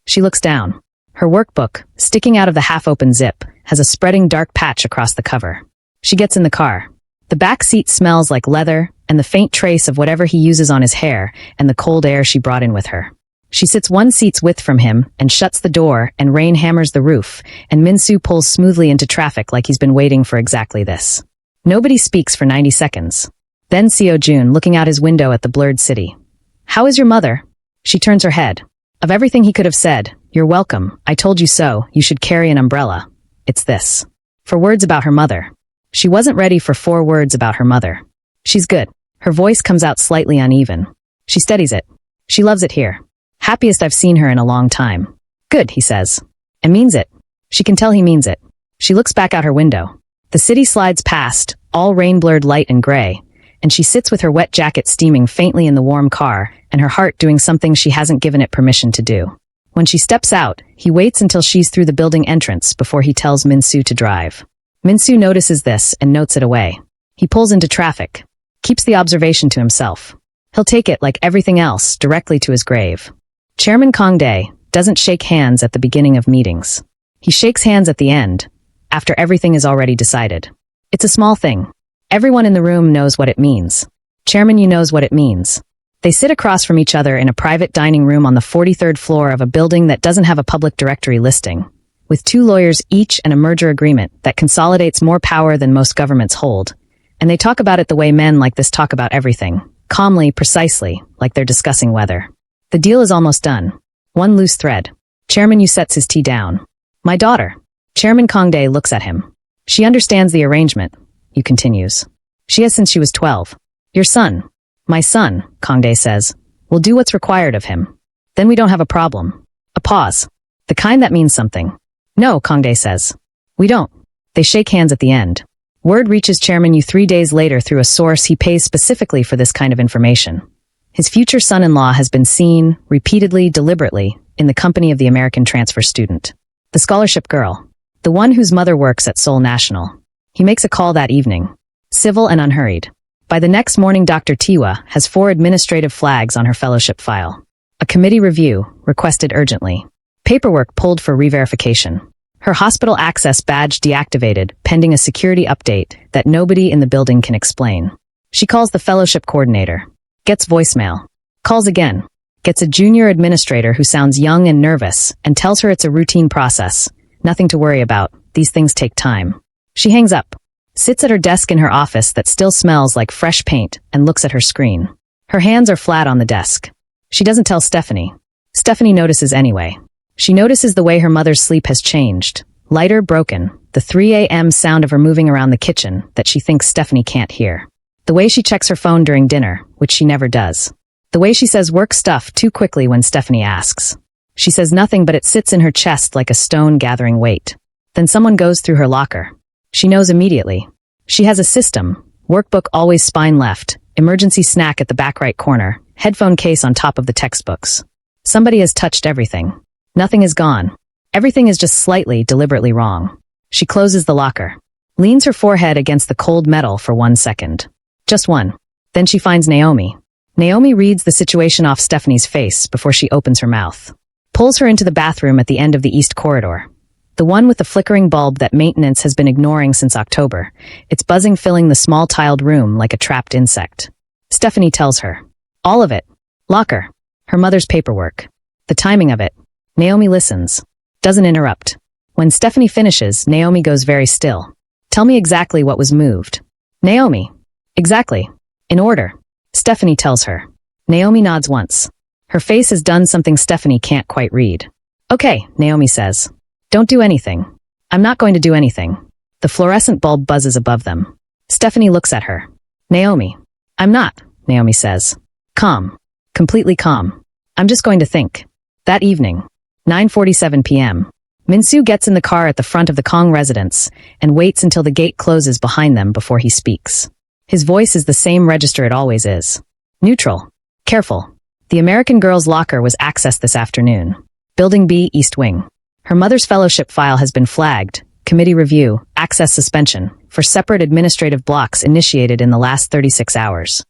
Speaker 1: She looks down. Her workbook, sticking out of the half-open zip, has a spreading dark patch across the cover. She gets in the car. The back seat smells like leather and the faint trace of whatever he uses on his hair and the cold air she brought in with her. She sits 1 seat's width from him and shuts the door, and rain hammers the roof, and Min-soo pulls smoothly into traffic like he's been waiting for exactly this. Nobody speaks for 90 seconds. Then Seojun, looking out his window at the blurred city. How is your mother? She turns her head. Of everything he could have said, you're welcome, I told you so, you should carry an umbrella. It's this. For words about her mother. She wasn't ready for 4 words about her mother. She's good. Her voice comes out slightly uneven. She steadies it. She loves it here. Happiest I've seen her in a long time. Good, he says. And means it. She can tell he means it. She looks back out her window. The city slides past, all rain-blurred light and gray, and she sits with her wet jacket steaming faintly in the warm car, and her heart doing something she hasn't given it permission to do. When she steps out, he waits until she's through the building entrance before he tells Min-soo to drive. Min-soo notices this and notes it away. He pulls into traffic. Keeps the observation to himself. He'll take it, like everything else, directly to his grave. Chairman Kong-dae doesn't shake hands at the beginning of meetings. He shakes hands at the end, after everything is already decided. It's a small thing. Everyone in the room knows what it means. Chairman, you knows what it means. They sit across from each other in a private dining room on the 43rd floor of a building that doesn't have a public directory listing, with 2 lawyers each and a merger agreement that consolidates more power than most governments hold. And they talk about it the way men like this talk about everything, calmly, precisely, like they're discussing weather. The deal is almost done. 1 loose thread. Chairman Yu sets his tea down. My daughter. Chairman Kong-dae looks at him. She understands the arrangement. Yu continues. She has since she was 12. Your son. My son, Kong-dae says. Will do what's required of him. Then we don't have a problem. A pause. The kind that means something. No, Kong-dae says. We don't. They shake hands at the end. Word reaches Chairman Yu 3 days later through a source he pays specifically for this kind of information. His future son-in-law has been seen, repeatedly, deliberately, in the company of the American transfer student. The scholarship girl. The one whose mother works at Seoul National. He makes a call that evening. Civil and unhurried. By the next morning, Dr. Tiwa has 4 administrative flags on her fellowship file. A committee review, requested urgently. Paperwork pulled for re-verification. Her hospital access badge deactivated, pending a security update that nobody in the building can explain. She calls the fellowship coordinator. Gets voicemail. Calls again. Gets a junior administrator who sounds young and nervous and tells her it's a routine process. Nothing to worry about. These things take time. She hangs up. Sits at her desk in her office that still smells like fresh paint and looks at her screen. Her hands are flat on the desk. She doesn't tell Stephanie. Stephanie notices anyway. She notices the way her mother's sleep has changed. Lighter, broken. The 3 a.m. sound of her moving around the kitchen that she thinks Stephanie can't hear. The way she checks her phone during dinner, which she never does. The way she says work stuff too quickly when Stephanie asks. She says nothing, but it sits in her chest like a stone gathering weight. Then someone goes through her locker. She knows immediately. She has a system. Workbook always spine left. Emergency snack at the back right corner. Headphone case on top of the textbooks. Somebody has touched everything. Nothing is gone. Everything is just slightly, deliberately wrong. She closes the locker. Leans her forehead against the cold metal for 1 second. Just one. Then she finds Naomi. Naomi reads the situation off Stephanie's face before she opens her mouth. Pulls her into the bathroom at the end of the east corridor. The one with the flickering bulb that maintenance has been ignoring since October. Its buzzing filling the small tiled room like a trapped insect. Stephanie tells her. All of it. Locker. Her mother's paperwork. The timing of it. Naomi listens. Doesn't interrupt. When Stephanie finishes, Naomi goes very still. Tell me exactly what was moved. Naomi. Exactly. In order. Stephanie tells her. Naomi nods once. Her face has done something Stephanie can't quite read. Okay, Naomi says. Don't do anything. I'm not going to do anything. The fluorescent bulb buzzes above them. Stephanie looks at her. Naomi. I'm not, Naomi says. Calm. Completely calm. I'm just going to think. That evening, 9:47 p.m., Min-soo gets in the car at the front of the Kong residence and waits until the gate closes behind them before he speaks. His voice is the same register it always is. Neutral. Careful. The American girl's locker was accessed this afternoon. Building B, East Wing. Her mother's fellowship file has been flagged. Committee review, access suspension, for separate administrative blocks initiated in the last 36 hours.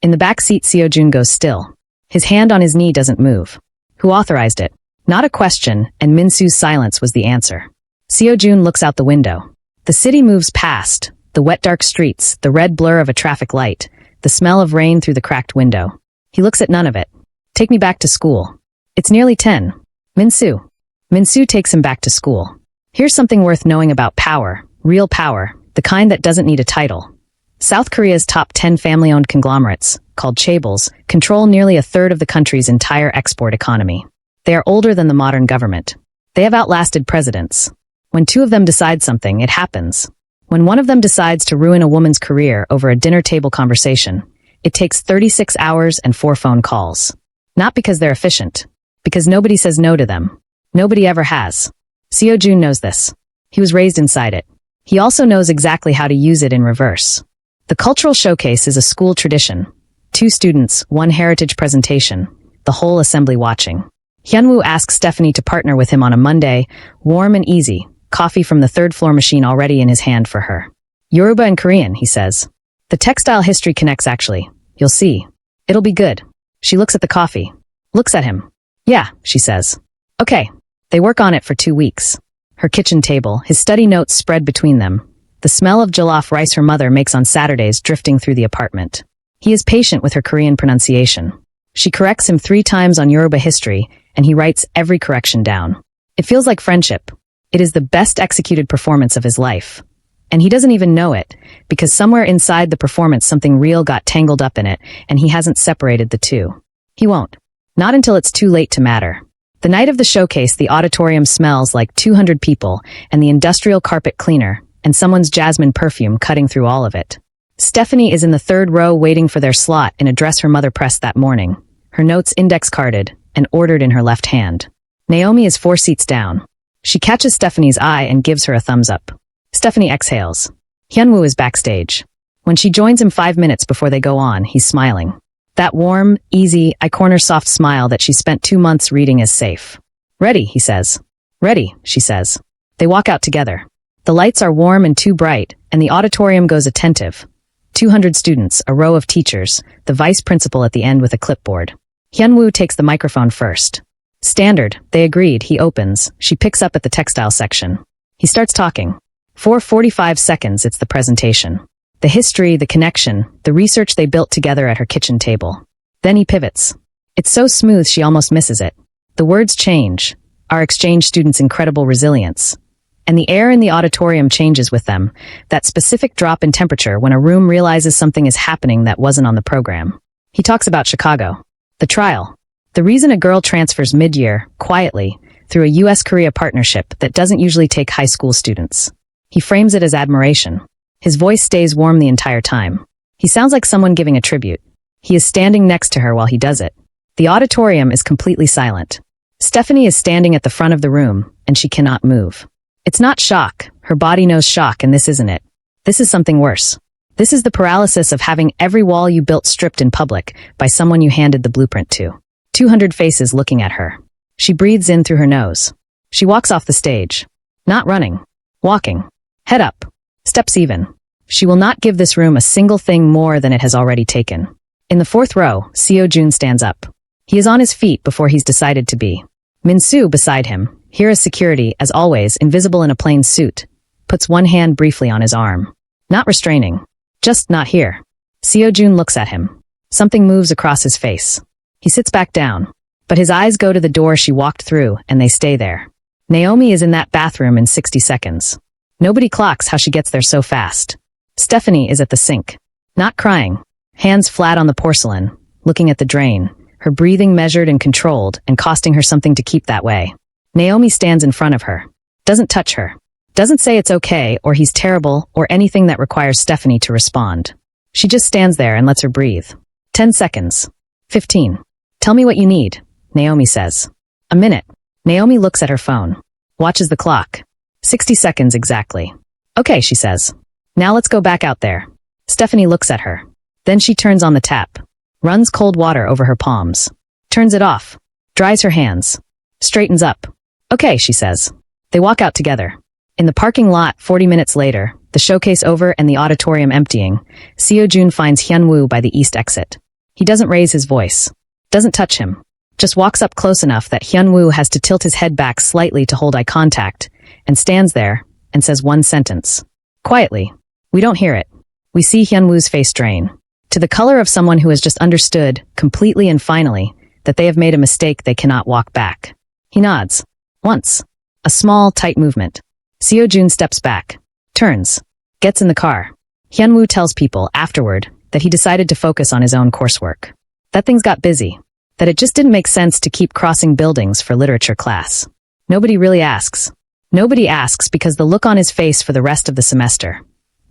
Speaker 1: In the back seat, Seo-jun goes still. His hand on his knee doesn't move. Who authorized it? Not a question, and Min-soo's silence was the answer. Seo-jun looks out the window. The city moves past, the wet dark streets, the red blur of a traffic light, the smell of rain through the cracked window. He looks at none of it. Take me back to school. It's nearly 10. Min-soo. Min-soo takes him back to school. Here's something worth knowing about power, real power, the kind that doesn't need a title. South Korea's top 10 family-owned conglomerates, called chaebols, control nearly a third of the country's entire export economy. They are older than the modern government. They have outlasted presidents. When two of them decide something, it happens. When one of them decides to ruin a woman's career over a dinner table conversation, it takes 36 hours and 4 phone calls. Not because they're efficient. Because nobody says no to them. Nobody ever has. Seo-jun knows this. He was raised inside it. He also knows exactly how to use it in reverse. The cultural showcase is a school tradition. 2 students, 1 heritage presentation, the whole assembly watching. Hyunwoo asks Stephanie to partner with him on a Monday, warm and easy, coffee from the 3rd floor machine already in his hand for her. Yoruba and Korean, he says. The textile history connects actually. You'll see. It'll be good. She looks at the coffee. Looks at him. Yeah, she says. Okay. They work on it for 2 weeks. Her kitchen table, his study notes spread between them. The smell of jollof rice her mother makes on Saturdays drifting through the apartment. He is patient with her Korean pronunciation. She corrects him 3 times on Yoruba history, and he writes every correction down. It feels like friendship. It is the best executed performance of his life. And he doesn't even know it, because somewhere inside the performance something real got tangled up in it, and he hasn't separated the two. He won't. Not until it's too late to matter. The night of the showcase, the auditorium smells like 200 people, and the industrial carpet cleaner, and someone's jasmine perfume cutting through all of it. Stephanie is in the 3rd row waiting for their slot in a dress her mother pressed that morning, her notes index-carded and ordered in her left hand. Naomi is 4 seats down. She catches Stephanie's eye and gives her a thumbs up. Stephanie exhales. Hyunwoo is backstage. When she joins him 5 minutes before they go on, he's smiling. That warm, easy, eye-corner soft smile that she spent 2 months reading is safe. Ready, he says. Ready, she says. They walk out together. The lights are warm and too bright, and the auditorium goes attentive. 200 students, a row of teachers, the vice principal at the end with a clipboard. Hyunwoo takes the microphone first. Standard, they agreed, he opens. She picks up at the textile section. He starts talking. For 45 seconds, it's the presentation. The history, the connection, the research they built together at her kitchen table. Then he pivots. It's so smooth she almost misses it. The words change. Our exchange students' incredible resilience. And the air in the auditorium changes with them, that specific drop in temperature when a room realizes something is happening that wasn't on the program. He talks about Chicago. The trial. The reason a girl transfers mid-year, quietly, through a U.S.-Korea partnership that doesn't usually take high school students. He frames it as admiration. His voice stays warm the entire time. He sounds like someone giving a tribute. He is standing next to her while he does it. The auditorium is completely silent. Stephanie is standing at the front of the room, and she cannot move. It's not shock. Her body knows shock, and this isn't it. This is something worse. This is the paralysis of having every wall you built stripped in public by someone you handed the blueprint to. 200 faces looking at her. She breathes in through her nose. She walks off the stage. Not running. Walking. Head up. Steps even. She will not give this room a single thing more than it has already taken. In the 4th row, Seo-jun stands up. He is on his feet before he's decided to be. Min-soo beside him, here is security, as always, invisible in a plain suit, puts one hand briefly on his arm. Not restraining. Just not here. Seo-jun looks at him. Something moves across his face. He sits back down, but his eyes go to the door she walked through, and they stay there. Naomi is in that bathroom in 60 seconds. Nobody clocks how she gets there so fast. Stephanie is at the sink. Not crying. Hands flat on the porcelain, looking at the drain, her breathing measured and controlled and costing her something to keep that way. Naomi stands in front of her. Doesn't touch her. Doesn't say it's okay or he's terrible or anything that requires Stephanie to respond. She just stands there and lets her breathe. 10 seconds. 15. Tell me what you need, Naomi says. A minute. Naomi looks at her phone. Watches the clock. 60 seconds exactly. Okay, she says. Now let's go back out there. Stephanie looks at her. Then she turns on the tap. Runs cold water over her palms. Turns it off. Dries her hands. Straightens up. Okay, she says. They walk out together. In the parking lot 40 minutes later, the showcase over and the auditorium emptying, Seo-jun finds Hyun-woo by the east exit. He doesn't raise his voice. Doesn't touch him. Just walks up close enough that Hyun-woo has to tilt his head back slightly to hold eye contact, and stands there, and says one sentence. Quietly. We don't hear it. We see Hyun-woo's face drain. To the color of someone who has just understood, completely and finally, that they have made a mistake they cannot walk back. He nods. Once. A small, tight movement. Seo-jun steps back. Turns. Gets in the car. Hyun-woo tells people, afterward, that he decided to focus on his own coursework. That things got busy. That it just didn't make sense to keep crossing buildings for literature class. Nobody really asks. Nobody asks because the look on his face for the rest of the semester,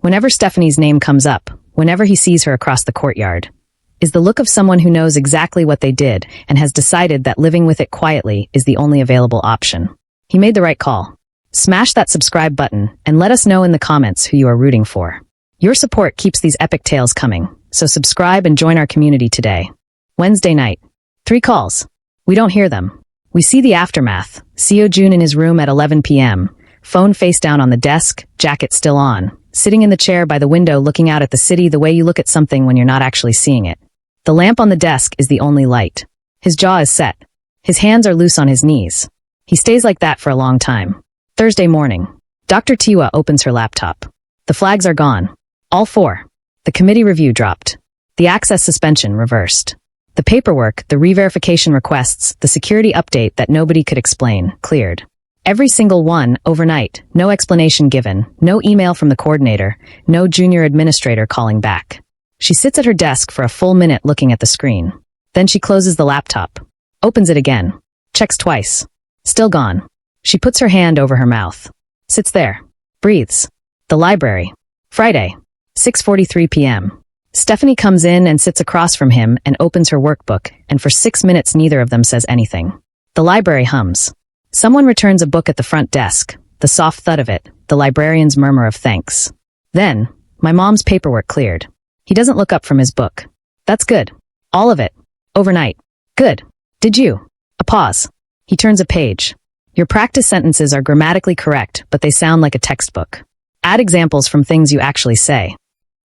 Speaker 1: whenever Stephanie's name comes up, whenever he sees her across the courtyard, is the look of someone who knows exactly what they did and has decided that living with it quietly is the only available option. He made the right call. Smash that subscribe button and let us know in the comments who you are rooting for. Your support keeps these epic tales coming, so subscribe and join our community today. Wednesday night. 3 calls. We don't hear them. We see the aftermath. Seo-jun in his room at 11 p.m., phone face down on the desk, jacket still on, sitting in the chair by the window looking out at the city the way you look at something when you're not actually seeing it. The lamp on the desk is the only light. His jaw is set. His hands are loose on his knees. He stays like that for a long time. Thursday morning. Dr. Tiwa opens her laptop. The flags are gone. All 4. The committee review dropped. The access suspension reversed. The paperwork, the re-verification requests, the security update that nobody could explain, cleared. Every single one, overnight, no explanation given, no email from the coordinator, no junior administrator calling back. She sits at her desk for a full minute looking at the screen. Then she closes the laptop. Opens it again. Checks twice. Still gone. She puts her hand over her mouth. Sits there. Breathes. The library. Friday. 6:43 p.m. Stephanie comes in and sits across from him and opens her workbook, and for 6 minutes neither of them says anything. The library hums. Someone returns a book at the front desk, the soft thud of it, the librarian's murmur of thanks. Then, my mom's paperwork cleared. He doesn't look up from his book. That's good. All of it. Overnight. Good. Did you? A pause. He turns a page. Your practice sentences are grammatically correct, but they sound like a textbook. Add examples from things you actually say.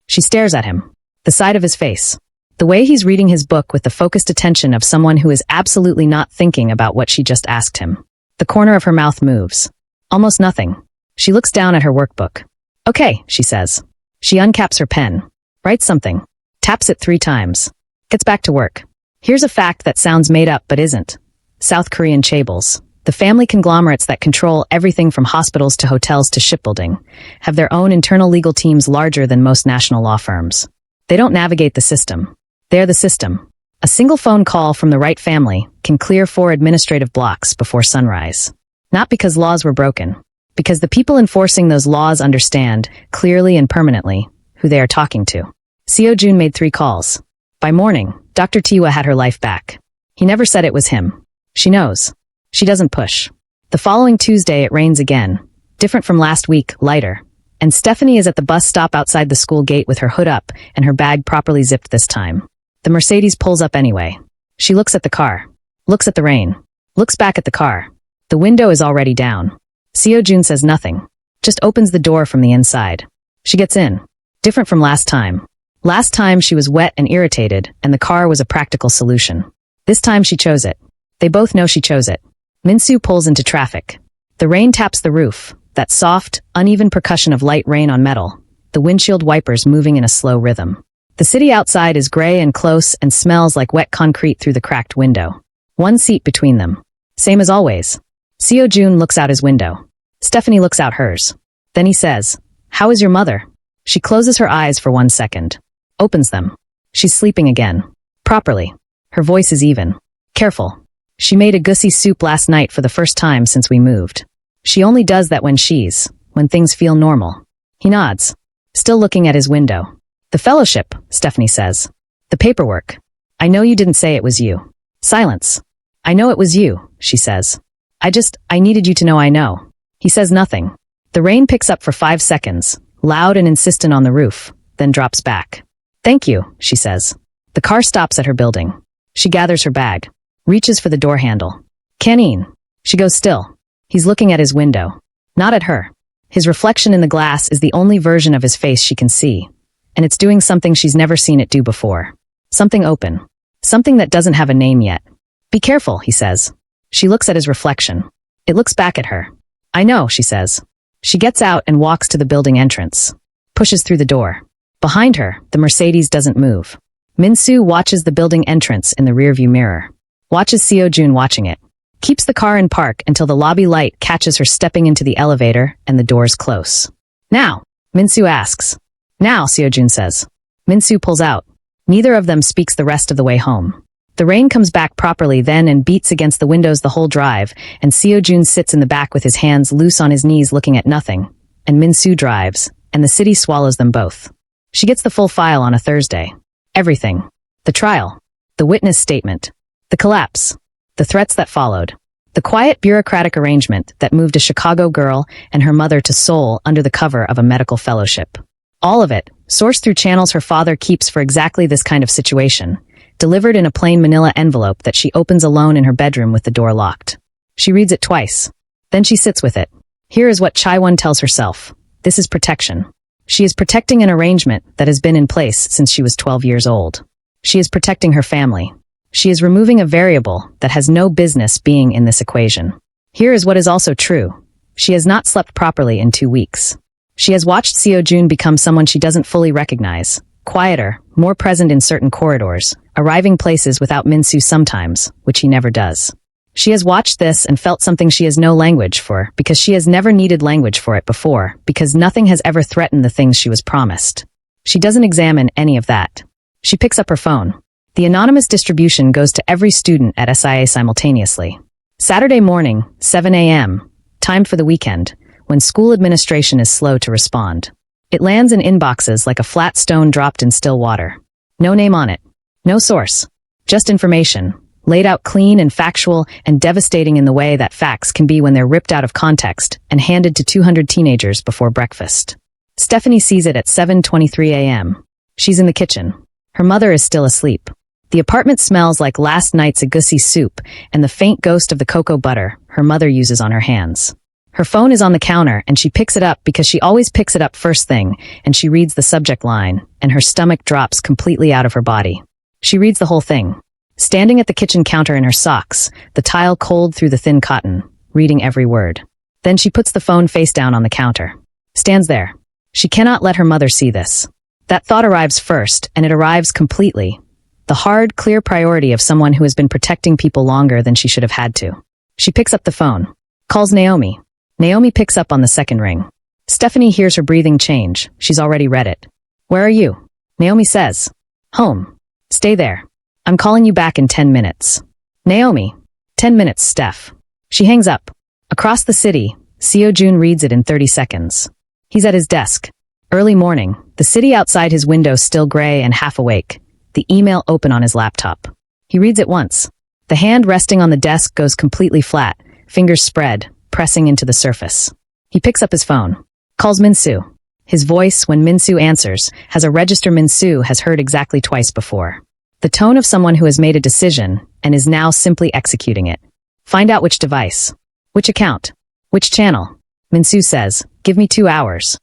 Speaker 1: She stares at him. The side of his face. The way he's reading his book with the focused attention of someone who is absolutely not thinking about what she just asked him. The corner of her mouth moves. Almost nothing. She looks down at her workbook. Okay, she says. She uncaps her pen. Writes something. Taps it 3 times. Gets back to work. Here's a fact that sounds made up but isn't. South Korean chaebols, the family conglomerates that control everything from hospitals to hotels to shipbuilding, have their own internal legal teams larger than most national law firms. They don't navigate the system. They're the system. A single phone call from the right family can clear 4 administrative blocks before sunrise. Not because laws were broken, because the people enforcing those laws understand, clearly and permanently, who they are talking to. Seo-jun made 3 calls. By morning, Dr. Tiwa had her life back. He never said it was him. She knows. She doesn't push. The following Tuesday it rains again. Different from last week, lighter. And Stephanie is at the bus stop outside the school gate with her hood up and her bag properly zipped this time. The Mercedes pulls up anyway. She looks at the car. Looks at the rain. Looks back at the car. The window is already down. Seo-jun says nothing. Just opens the door from the inside. She gets in. Different from last time. Last time she was wet and irritated, and the car was a practical solution. This time she chose it. They both know she chose it. Minsu pulls into traffic. The rain taps the roof, that soft, uneven percussion of light rain on metal, the windshield wipers moving in a slow rhythm. The city outside is gray and close and smells like wet concrete through the cracked window. 1 seat between them. Same as always. Seo-jun looks out his window. Stephanie looks out hers. Then he says, "How is your mother?" She closes her eyes for 1 second. Opens them. She's sleeping again. Properly. Her voice is even. Careful. She made a goosey soup last night for the first time since we moved. She only does that when she's, when things feel normal. He nods, still looking at his window. The fellowship, Stephanie says. The paperwork. I know you didn't say it was you. Silence. I know it was you, she says. I needed you to know I know. He says nothing. The rain picks up for 5 seconds, loud and insistent on the roof, then drops back. Thank you, she says. The car stops at her building. She gathers her bag, reaches for the door handle. Canine. She goes still. He's looking at his window. Not at her. His reflection in the glass is the only version of his face she can see, and it's doing something she's never seen it do before. Something open. Something that doesn't have a name yet. Be careful, he says. She looks at his reflection. It looks back at her. I know, she says. She gets out and walks to the building entrance. Pushes through the door. Behind her, the Mercedes doesn't move. Min-soo watches the building entrance in the rearview mirror. Watches Seo-jun watching it. Keeps the car in park until the lobby light catches her stepping into the elevator and the doors close. Now, Min-soo asks. Now, Seo-jun says. Min-soo pulls out. Neither of them speaks the rest of the way home. The rain comes back properly then and beats against the windows the whole drive, and Seo-jun sits in the back with his hands loose on his knees looking at nothing, and Min-soo drives, and the city swallows them both. She gets the full file on a Thursday. Everything. The trial. The witness statement. The collapse. The threats that followed. The quiet bureaucratic arrangement that moved a Chicago girl and her mother to Seoul under the cover of a medical fellowship. All of it, sourced through channels her father keeps for exactly this kind of situation, delivered in a plain manila envelope that she opens alone in her bedroom with the door locked. She reads it twice. Then she sits with it. Here is what Chae-won tells herself. This is protection. She is protecting an arrangement that has been in place since she was 12 years old. She is protecting her family. She is removing a variable that has no business being in this equation. Here is what is also true. She has not slept properly in 2 weeks. She has watched Seo-jun become someone she doesn't fully recognize, quieter, more present in certain corridors, arriving places without Min-soo sometimes, which he never does. She has watched this and felt something she has no language for, because she has never needed language for it before, because nothing has ever threatened the things she was promised. She doesn't examine any of that. She picks up her phone. The anonymous distribution goes to every student at SIA simultaneously. Saturday morning, 7 a.m., timed for the weekend, when school administration is slow to respond. It lands in inboxes like a flat stone dropped in still water. No name on it. No source. Just information, laid out clean and factual and devastating in the way that facts can be when they're ripped out of context and handed to 200 teenagers before breakfast. Stephanie sees it at 7:23 a.m. She's in the kitchen. Her mother is still asleep. The apartment smells like last night's agusi soup and the faint ghost of the cocoa butter her mother uses on her hands. Her phone is on the counter and she picks it up because she always picks it up first thing, and she reads the subject line, and her stomach drops completely out of her body. She reads the whole thing. Standing at the kitchen counter in her socks, the tile cold through the thin cotton, reading every word. Then she puts the phone face down on the counter. Stands there. She cannot let her mother see this. That thought arrives first, and it arrives completely. The hard, clear priority of someone who has been protecting people longer than she should have had to. She picks up the phone. Calls Naomi. Naomi picks up on the second ring. Stephanie hears her breathing change. She's already read it. Where are you? Naomi says. Home. Stay there. I'm calling you back in 10 minutes. Naomi. 10 minutes, Steph. She hangs up. Across the city, Seo-jun reads it in 30 seconds. He's at his desk. Early morning, the city outside his window still gray and half awake, the email open on his laptop. He reads it once. The hand resting on the desk goes completely flat, fingers spread, pressing into the surface. He picks up his phone. Calls Min-soo. His voice, when Min-soo answers, has a register Min-soo has heard exactly twice before. The tone of someone who has made a decision and is now simply executing it. Find out which device. Which account. Which channel. Min-soo says, give me 2 hours.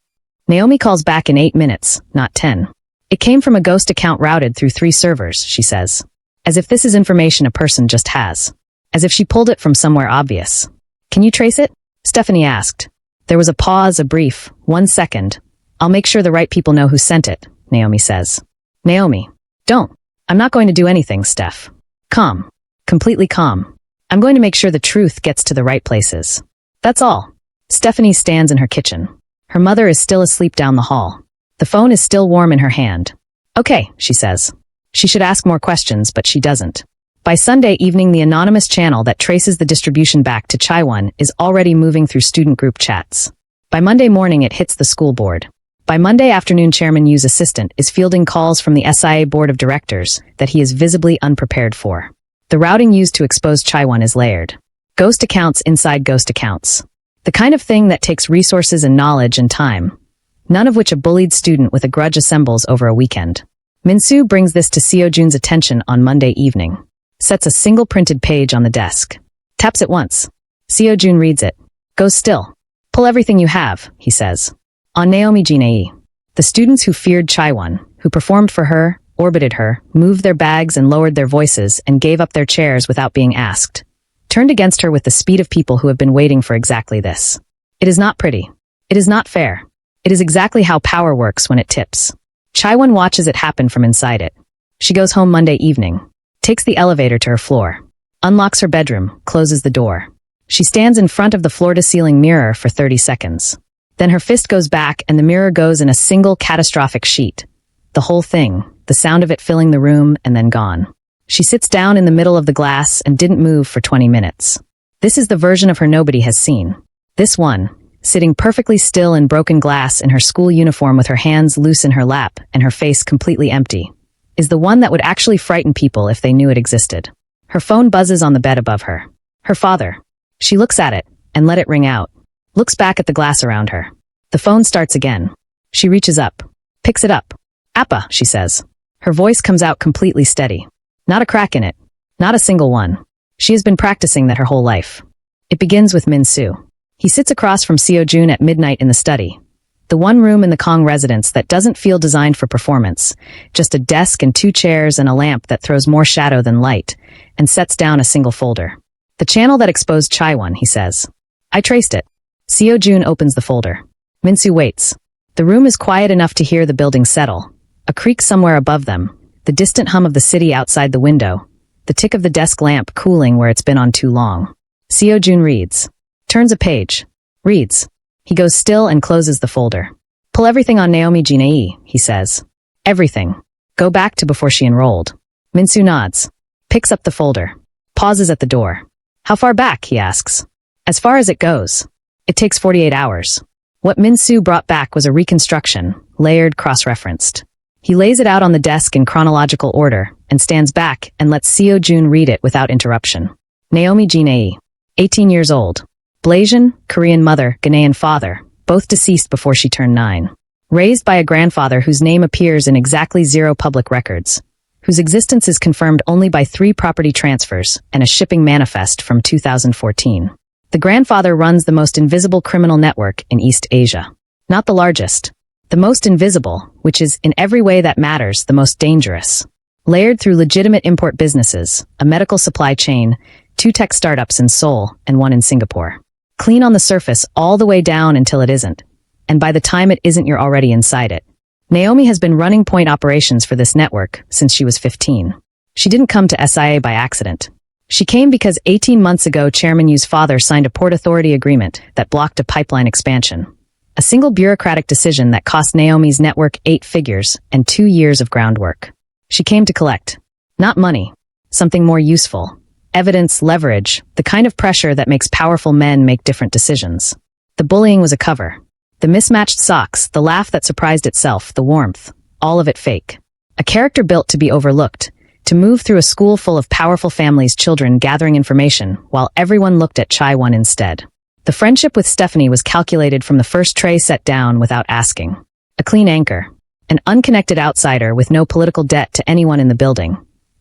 Speaker 1: Naomi calls back in 8 minutes, not 10. It came from a ghost account routed through 3 servers, she says. As if this is information a person just has. As if she pulled it from somewhere obvious. Can you trace it? Stephanie asked. There was a pause, a brief, 1 second. I'll make sure the right people know who sent it, Naomi says. Naomi. Don't. I'm not going to do anything, Steph. Calm. Completely calm. I'm going to make sure the truth gets to the right places. That's all. Stephanie stands in her kitchen. Her mother is still asleep down the hall. The phone is still warm in her hand. Okay, she says. She should ask more questions, but she doesn't. By Sunday evening, the anonymous channel that traces the distribution back to Chae-won is already moving through student group chats. By Monday morning, it hits the school board. By Monday afternoon, Chairman Yu's assistant is fielding calls from the SIA board of directors that he is visibly unprepared for. The routing used to expose Chaiwon is layered. Ghost accounts inside ghost accounts. The kind of thing that takes resources and knowledge and time, none of which a bullied student with a grudge assembles over a weekend. Min-soo brings this to Seo Jun's attention on Monday evening. Sets a single printed page on the desk. Taps it once. Seo Jun reads it. Goes still. Pull everything you have, he says. On Naomi Jinei. The students who feared Chaiwon, who performed for her, orbited her, moved their bags and lowered their voices and gave up their chairs without being asked, turned against her with the speed of people who have been waiting for exactly this. It is not pretty. It is not fair. It is exactly how power works when it tips. Chaiwon watches it happen from inside it. She goes home Monday evening, takes the elevator to her floor, unlocks her bedroom, closes the door. She stands in front of the floor-to-ceiling mirror for 30 seconds. Then her fist goes back and the mirror goes in a single catastrophic sheet. The whole thing, the sound of it filling the room and then gone. She sits down in the middle of the glass and didn't move for 20 minutes. This is the version of her nobody has seen. This one, sitting perfectly still in broken glass in her school uniform with her hands loose in her lap and her face completely empty, is the one that would actually frighten people if they knew it existed. Her phone buzzes on the bed above her. Her father. She looks at it and let it ring out. Looks back at the glass around her. The phone starts again. She reaches up. Picks it up. Appa, she says. Her voice comes out completely steady. Not a crack in it. Not a single one. She has been practicing that her whole life. It begins with Min-soo. He sits across from Seo Jun at midnight in the study. The one room in the Kong residence that doesn't feel designed for performance. Just a desk and 2 chairs and a lamp that throws more shadow than light, and sets down a single folder. The channel that exposed Chaiwon, he says. I traced it. Seo Jun opens the folder. Min-soo waits. The room is quiet enough to hear the building settle. A creak somewhere above them. The distant hum of the city outside the window. The tick of the desk lamp cooling where it's been on too long. Seo Jun reads. Turns a page. Reads. He goes still and closes the folder. Pull everything on Naomi Jinei, he says. Everything. Go back to before she enrolled. Min-soo nods. Picks up the folder. Pauses at the door. How far back, he asks. As far as it goes. It takes 48 hours. What Min-soo brought back was a reconstruction, layered, cross-referenced. He lays it out on the desk in chronological order and stands back and lets Seo Jun read it without interruption. Naomi Jinei, 18 years old. Blasian, Korean mother, Ghanaian father, both deceased before she turned 9. Raised by a grandfather whose name appears in exactly 0 public records, whose existence is confirmed only by 3 property transfers and a shipping manifest from 2014. The grandfather runs the most invisible criminal network in East Asia. Not the largest. The most invisible, which is, in every way that matters, the most dangerous. Layered through legitimate import businesses, a medical supply chain, 2 tech startups in Seoul and 1 in Singapore. Clean on the surface all the way down until it isn't. And by the time it isn't, you're already inside it. Naomi has been running point operations for this network since she was 15. She didn't come to SIA by accident. She came because 18 months ago Chairman Yu's father signed a Port Authority agreement that blocked a pipeline expansion. A single bureaucratic decision that cost Naomi's network 8 figures and 2 years of groundwork. She came to collect. Not money. Something more useful. Evidence, leverage, the kind of pressure that makes powerful men make different decisions. The bullying was a cover. The mismatched socks, the laugh that surprised itself, the warmth, all of it fake. A character built to be overlooked, to move through a school full of powerful families' children gathering information, while everyone looked at Chaiwon instead. The friendship with Stephanie was calculated from the first tray set down without asking. A clean anchor. An unconnected outsider with no political debt to anyone in the building.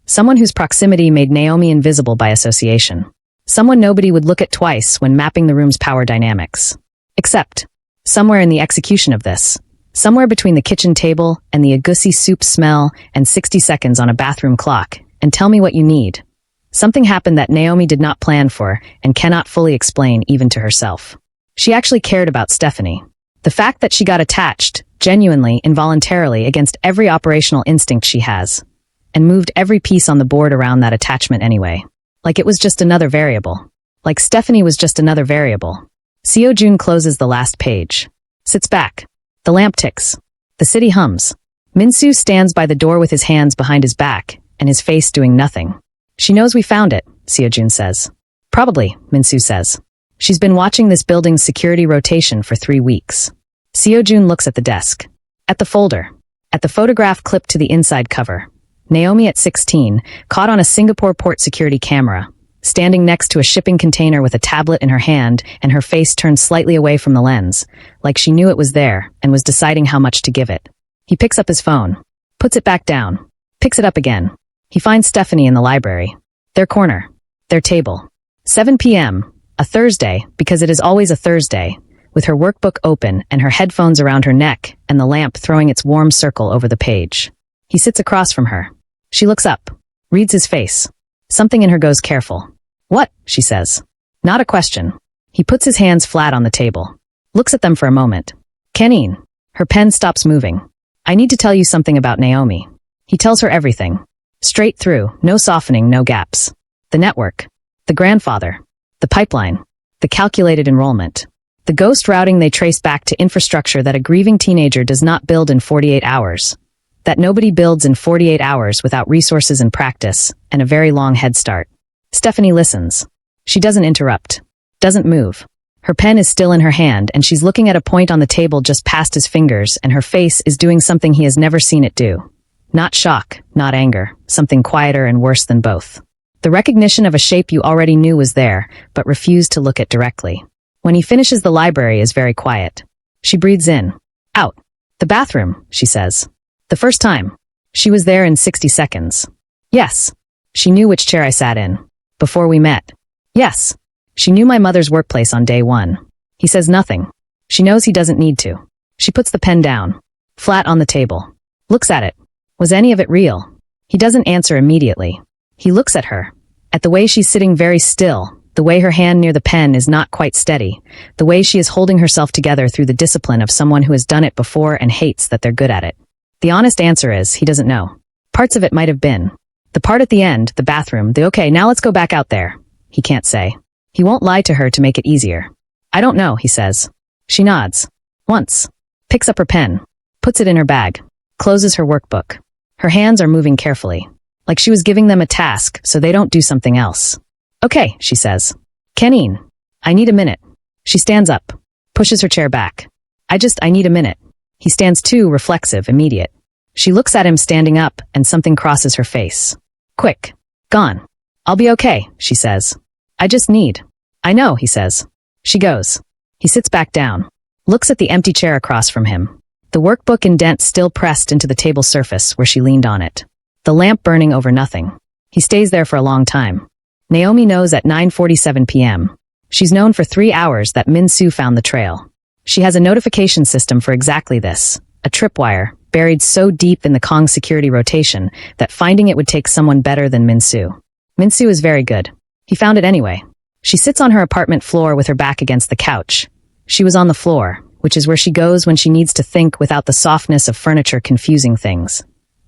Speaker 1: Someone whose proximity made Naomi invisible by association. Someone nobody would look at twice when mapping the room's power dynamics. Except, somewhere in the execution of this, somewhere between the kitchen table and the agusi soup smell and 60 seconds on a bathroom clock, and tell me what you need. Something happened that Naomi did not plan for and cannot fully explain even to herself. She actually cared about Stephanie. The fact that she got attached, genuinely, involuntarily, against every operational instinct she has, and moved every piece on the board around that attachment anyway. Like it was just another variable. Like Stephanie was just another variable. Seo Jun closes the last page. Sits back. The lamp ticks. The city hums. Min-soo stands by the door with his hands behind his back and his face doing nothing. She knows we found it, Seo Jun says. Probably, Min-soo says. She's been watching this building's security rotation for 3 weeks. Seojun looks at the desk. At the folder. At the photograph clipped to the inside cover. Naomi at 16, caught on a Singapore port security camera, standing next to a shipping container with a tablet in her hand and her face turned slightly away from the lens, like she knew it was there and was deciding how much to give it. He picks up his phone, puts it back down, picks it up again. He finds Stephanie in the library. Their corner. Their table. 7 p.m., a Thursday, because it is always a Thursday, with her workbook open and her headphones around her neck and the lamp throwing its warm circle over the page. He sits across from her. She looks up, reads his face. Something in her goes careful. What? She says. Not a question. He puts his hands flat on the table. Looks at them for a moment. Keneen. Her pen stops moving. I need to tell you something about Naomi. He tells her everything. Straight through, no softening, no gaps. The network. The grandfather. The pipeline. The calculated enrollment. The ghost routing they trace back to infrastructure that a grieving teenager does not build in 48 hours. That nobody builds in 48 hours without resources and practice, and a very long head start. Stephanie listens. She doesn't interrupt. Doesn't move. Her pen is still in her hand, and she's looking at a point on the table just past his fingers, and her face is doing something he has never seen it do. Not shock, not anger, something quieter and worse than both. The recognition of a shape you already knew was there, but refused to look at directly. When he finishes, the library is very quiet. She breathes in. Out. The bathroom, she says. The first time. She was there in 60 seconds. Yes. She knew which chair I sat in. Before we met. Yes. She knew my mother's workplace on day 1. He says nothing. She knows he doesn't need to. She puts the pen down. Flat on the table. Looks at it. Was any of it real? He doesn't answer immediately. He looks at her. At the way she's sitting very still, the way her hand near the pen is not quite steady, the way she is holding herself together through the discipline of someone who has done it before and hates that they're good at it. The honest answer is, he doesn't know. Parts of it might have been. The part at the end, the bathroom, the okay, now let's go back out there. He can't say. He won't lie to her to make it easier. I don't know, he says. She nods. Once. Picks up her pen. Puts it in her bag. Closes her workbook. Her hands are moving carefully. Like she was giving them a task so they don't do something else. Okay, she says. Keneen. I need a minute. She stands up. Pushes her chair back. I need a minute. He stands too, reflexive, immediate. She looks at him standing up and something crosses her face. Quick. Gone. I'll be okay, she says. I just need. I know, he says. She goes. He sits back down. Looks at the empty chair across from him. The workbook indent still pressed into the table surface where she leaned on it. The lamp burning over nothing. He stays there for a long time. Naomi knows at 9:47 p.m. She's known for 3 hours that Min-soo found the trail. She has a notification system for exactly this, a tripwire, buried so deep in the Kong security rotation that finding it would take someone better than Min-soo. Min-soo is very good. He found it anyway. She sits on her apartment floor with her back against the couch. She was on the floor, which is where she goes when she needs to think without the softness of furniture confusing things.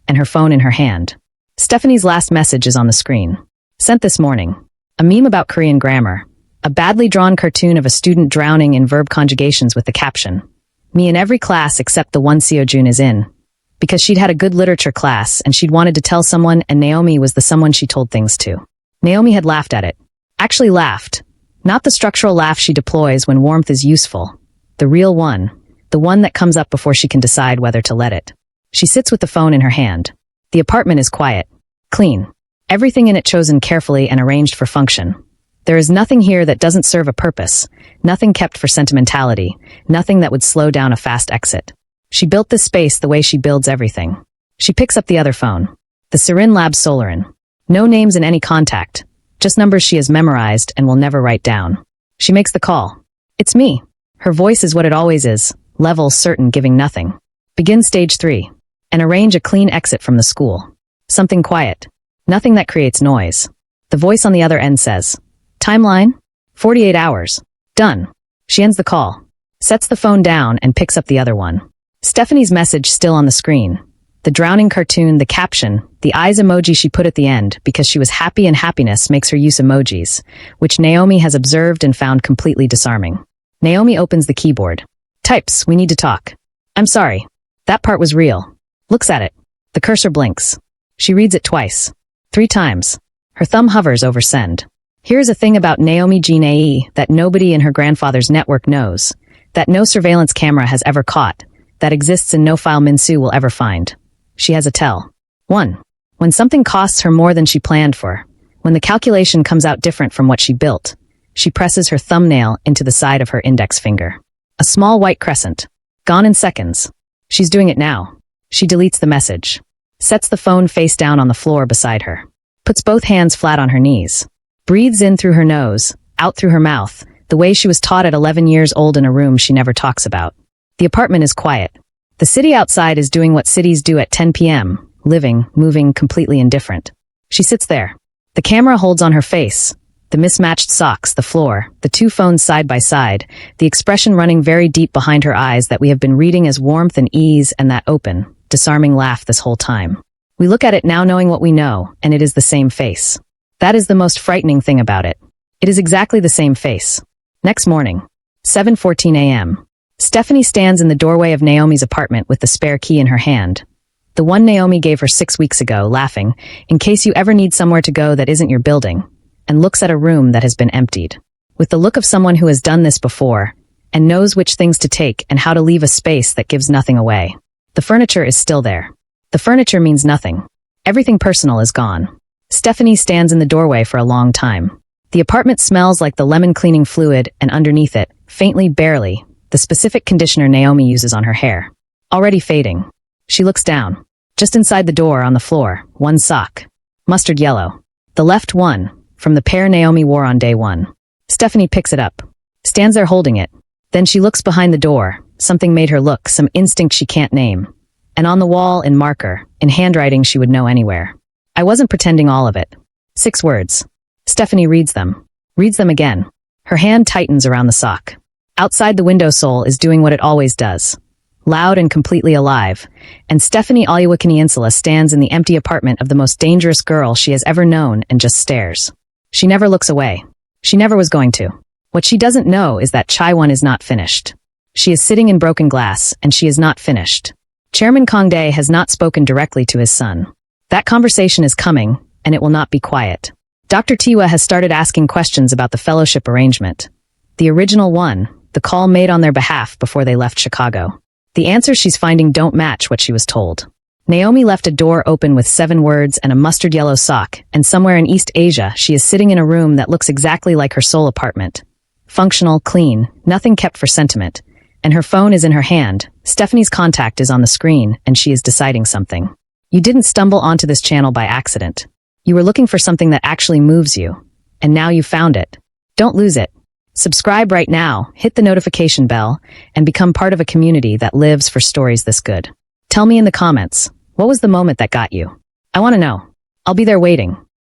Speaker 1: And her phone in her hand. Stephanie's last message is on the screen. Sent this morning. A meme about Korean grammar. A badly drawn cartoon of a student drowning in verb conjugations with the caption, "Me in every class except the one Seojun is in." Because she'd had a good literature class and she'd wanted to tell someone, and Naomi was the someone she told things to. Naomi had laughed at it. Actually laughed. Not the structural laugh she deploys when warmth is useful. The real one. The one that comes up before she can decide whether to let it. She sits with the phone in her hand. The apartment is quiet. Clean. Everything in it chosen carefully and arranged for function. There is nothing here that doesn't serve a purpose, nothing kept for sentimentality, nothing that would slow down a fast exit. She built this space the way she builds everything. She picks up the other phone. The Serin Labs Solarin. No names in any contact, just numbers she has memorized and will never write down. She makes the call. It's me. Her voice is what it always is, level, certain, giving nothing. Begin stage 3. And arrange a clean exit from the school. Something quiet. Nothing that creates noise. The voice on the other end says, timeline? 48 hours. Done. She ends the call. Sets the phone down and picks up the other one. Stephanie's message still on the screen. The drowning cartoon, the caption, the eyes emoji she put at the end because she was happy and happiness makes her use emojis, which Naomi has observed and found completely disarming. Naomi opens the keyboard. Types, we need to talk. I'm sorry. That part was real. Looks at it. The cursor blinks. She reads it twice. 3 times. Her thumb hovers over send. Here's a thing about Naomi Jin that nobody in her grandfather's network knows, that no surveillance camera has ever caught, that exists and no file Minsu will ever find. She has a tell. 1. When something costs her more than she planned for, when the calculation comes out different from what she built, she presses her thumbnail into the side of her index finger. A small white crescent. Gone in seconds. She's doing it now. She deletes the message. Sets the phone face down on the floor beside her. Puts both hands flat on her knees. Breathes in through her nose, out through her mouth, the way she was taught at 11 years old in a room she never talks about. The apartment is quiet. The city outside is doing what cities do at 10 p.m., living, moving, completely indifferent. She sits there. The camera holds on her face. The mismatched socks, the floor, the two phones side by side, the expression running very deep behind her eyes that we have been reading as warmth and ease and that open, disarming laugh this whole time. We look at it now knowing what we know, and it is the same face. That is the most frightening thing about it. It is exactly the same face. Next morning, 7:14 a.m. Stephanie stands in the doorway of Naomi's apartment with the spare key in her hand. The one Naomi gave her 6 weeks ago, laughing, in case you ever need somewhere to go that isn't your building, and looks at a room that has been emptied. With the look of someone who has done this before, and knows which things to take and how to leave a space that gives nothing away. The furniture is still there. The furniture means nothing. Everything personal is gone. Stephanie stands in the doorway for a long time. The apartment smells like the lemon cleaning fluid, and underneath it, faintly, barely, the specific conditioner Naomi uses on her hair. Already fading. She looks down. Just inside the door, on the floor, one sock. Mustard yellow. The left one, from the pair Naomi wore on day one. Stephanie picks it up. Stands there holding it. Then she looks behind the door. Something made her look, some instinct she can't name. And on the wall, in marker, in handwriting she would know anywhere. I wasn't pretending all of it. 6 words. Stephanie reads them. Reads them again. Her hand tightens around the sock. Outside the windowsill is doing what it always does. Loud and completely alive. And Stephanie Alyawakini stands in the empty apartment of the most dangerous girl she has ever known and just stares. She never looks away. She never was going to. What she doesn't know is that Chai-won is not finished. She is sitting in broken glass, and she is not finished. Chairman Kong-dae has not spoken directly to his son. That conversation is coming, and it will not be quiet. Dr. Tiwa has started asking questions about the fellowship arrangement. The original one, the call made on their behalf before they left Chicago. The answers she's finding don't match what she was told. Naomi left a door open with 7 words and a mustard yellow sock, and somewhere in East Asia she is sitting in a room that looks exactly like her Seoul apartment. Functional, clean, nothing kept for sentiment. And her phone is in her hand. Stephanie's contact is on the screen, and she is deciding something. You didn't stumble onto this channel by accident. You were looking for something that actually moves you. And now you found it. Don't lose it. Subscribe right now, hit the notification bell, and become part of a community that lives for stories this good. Tell me in the comments, what was the moment that got you? I want to know. I'll be there waiting.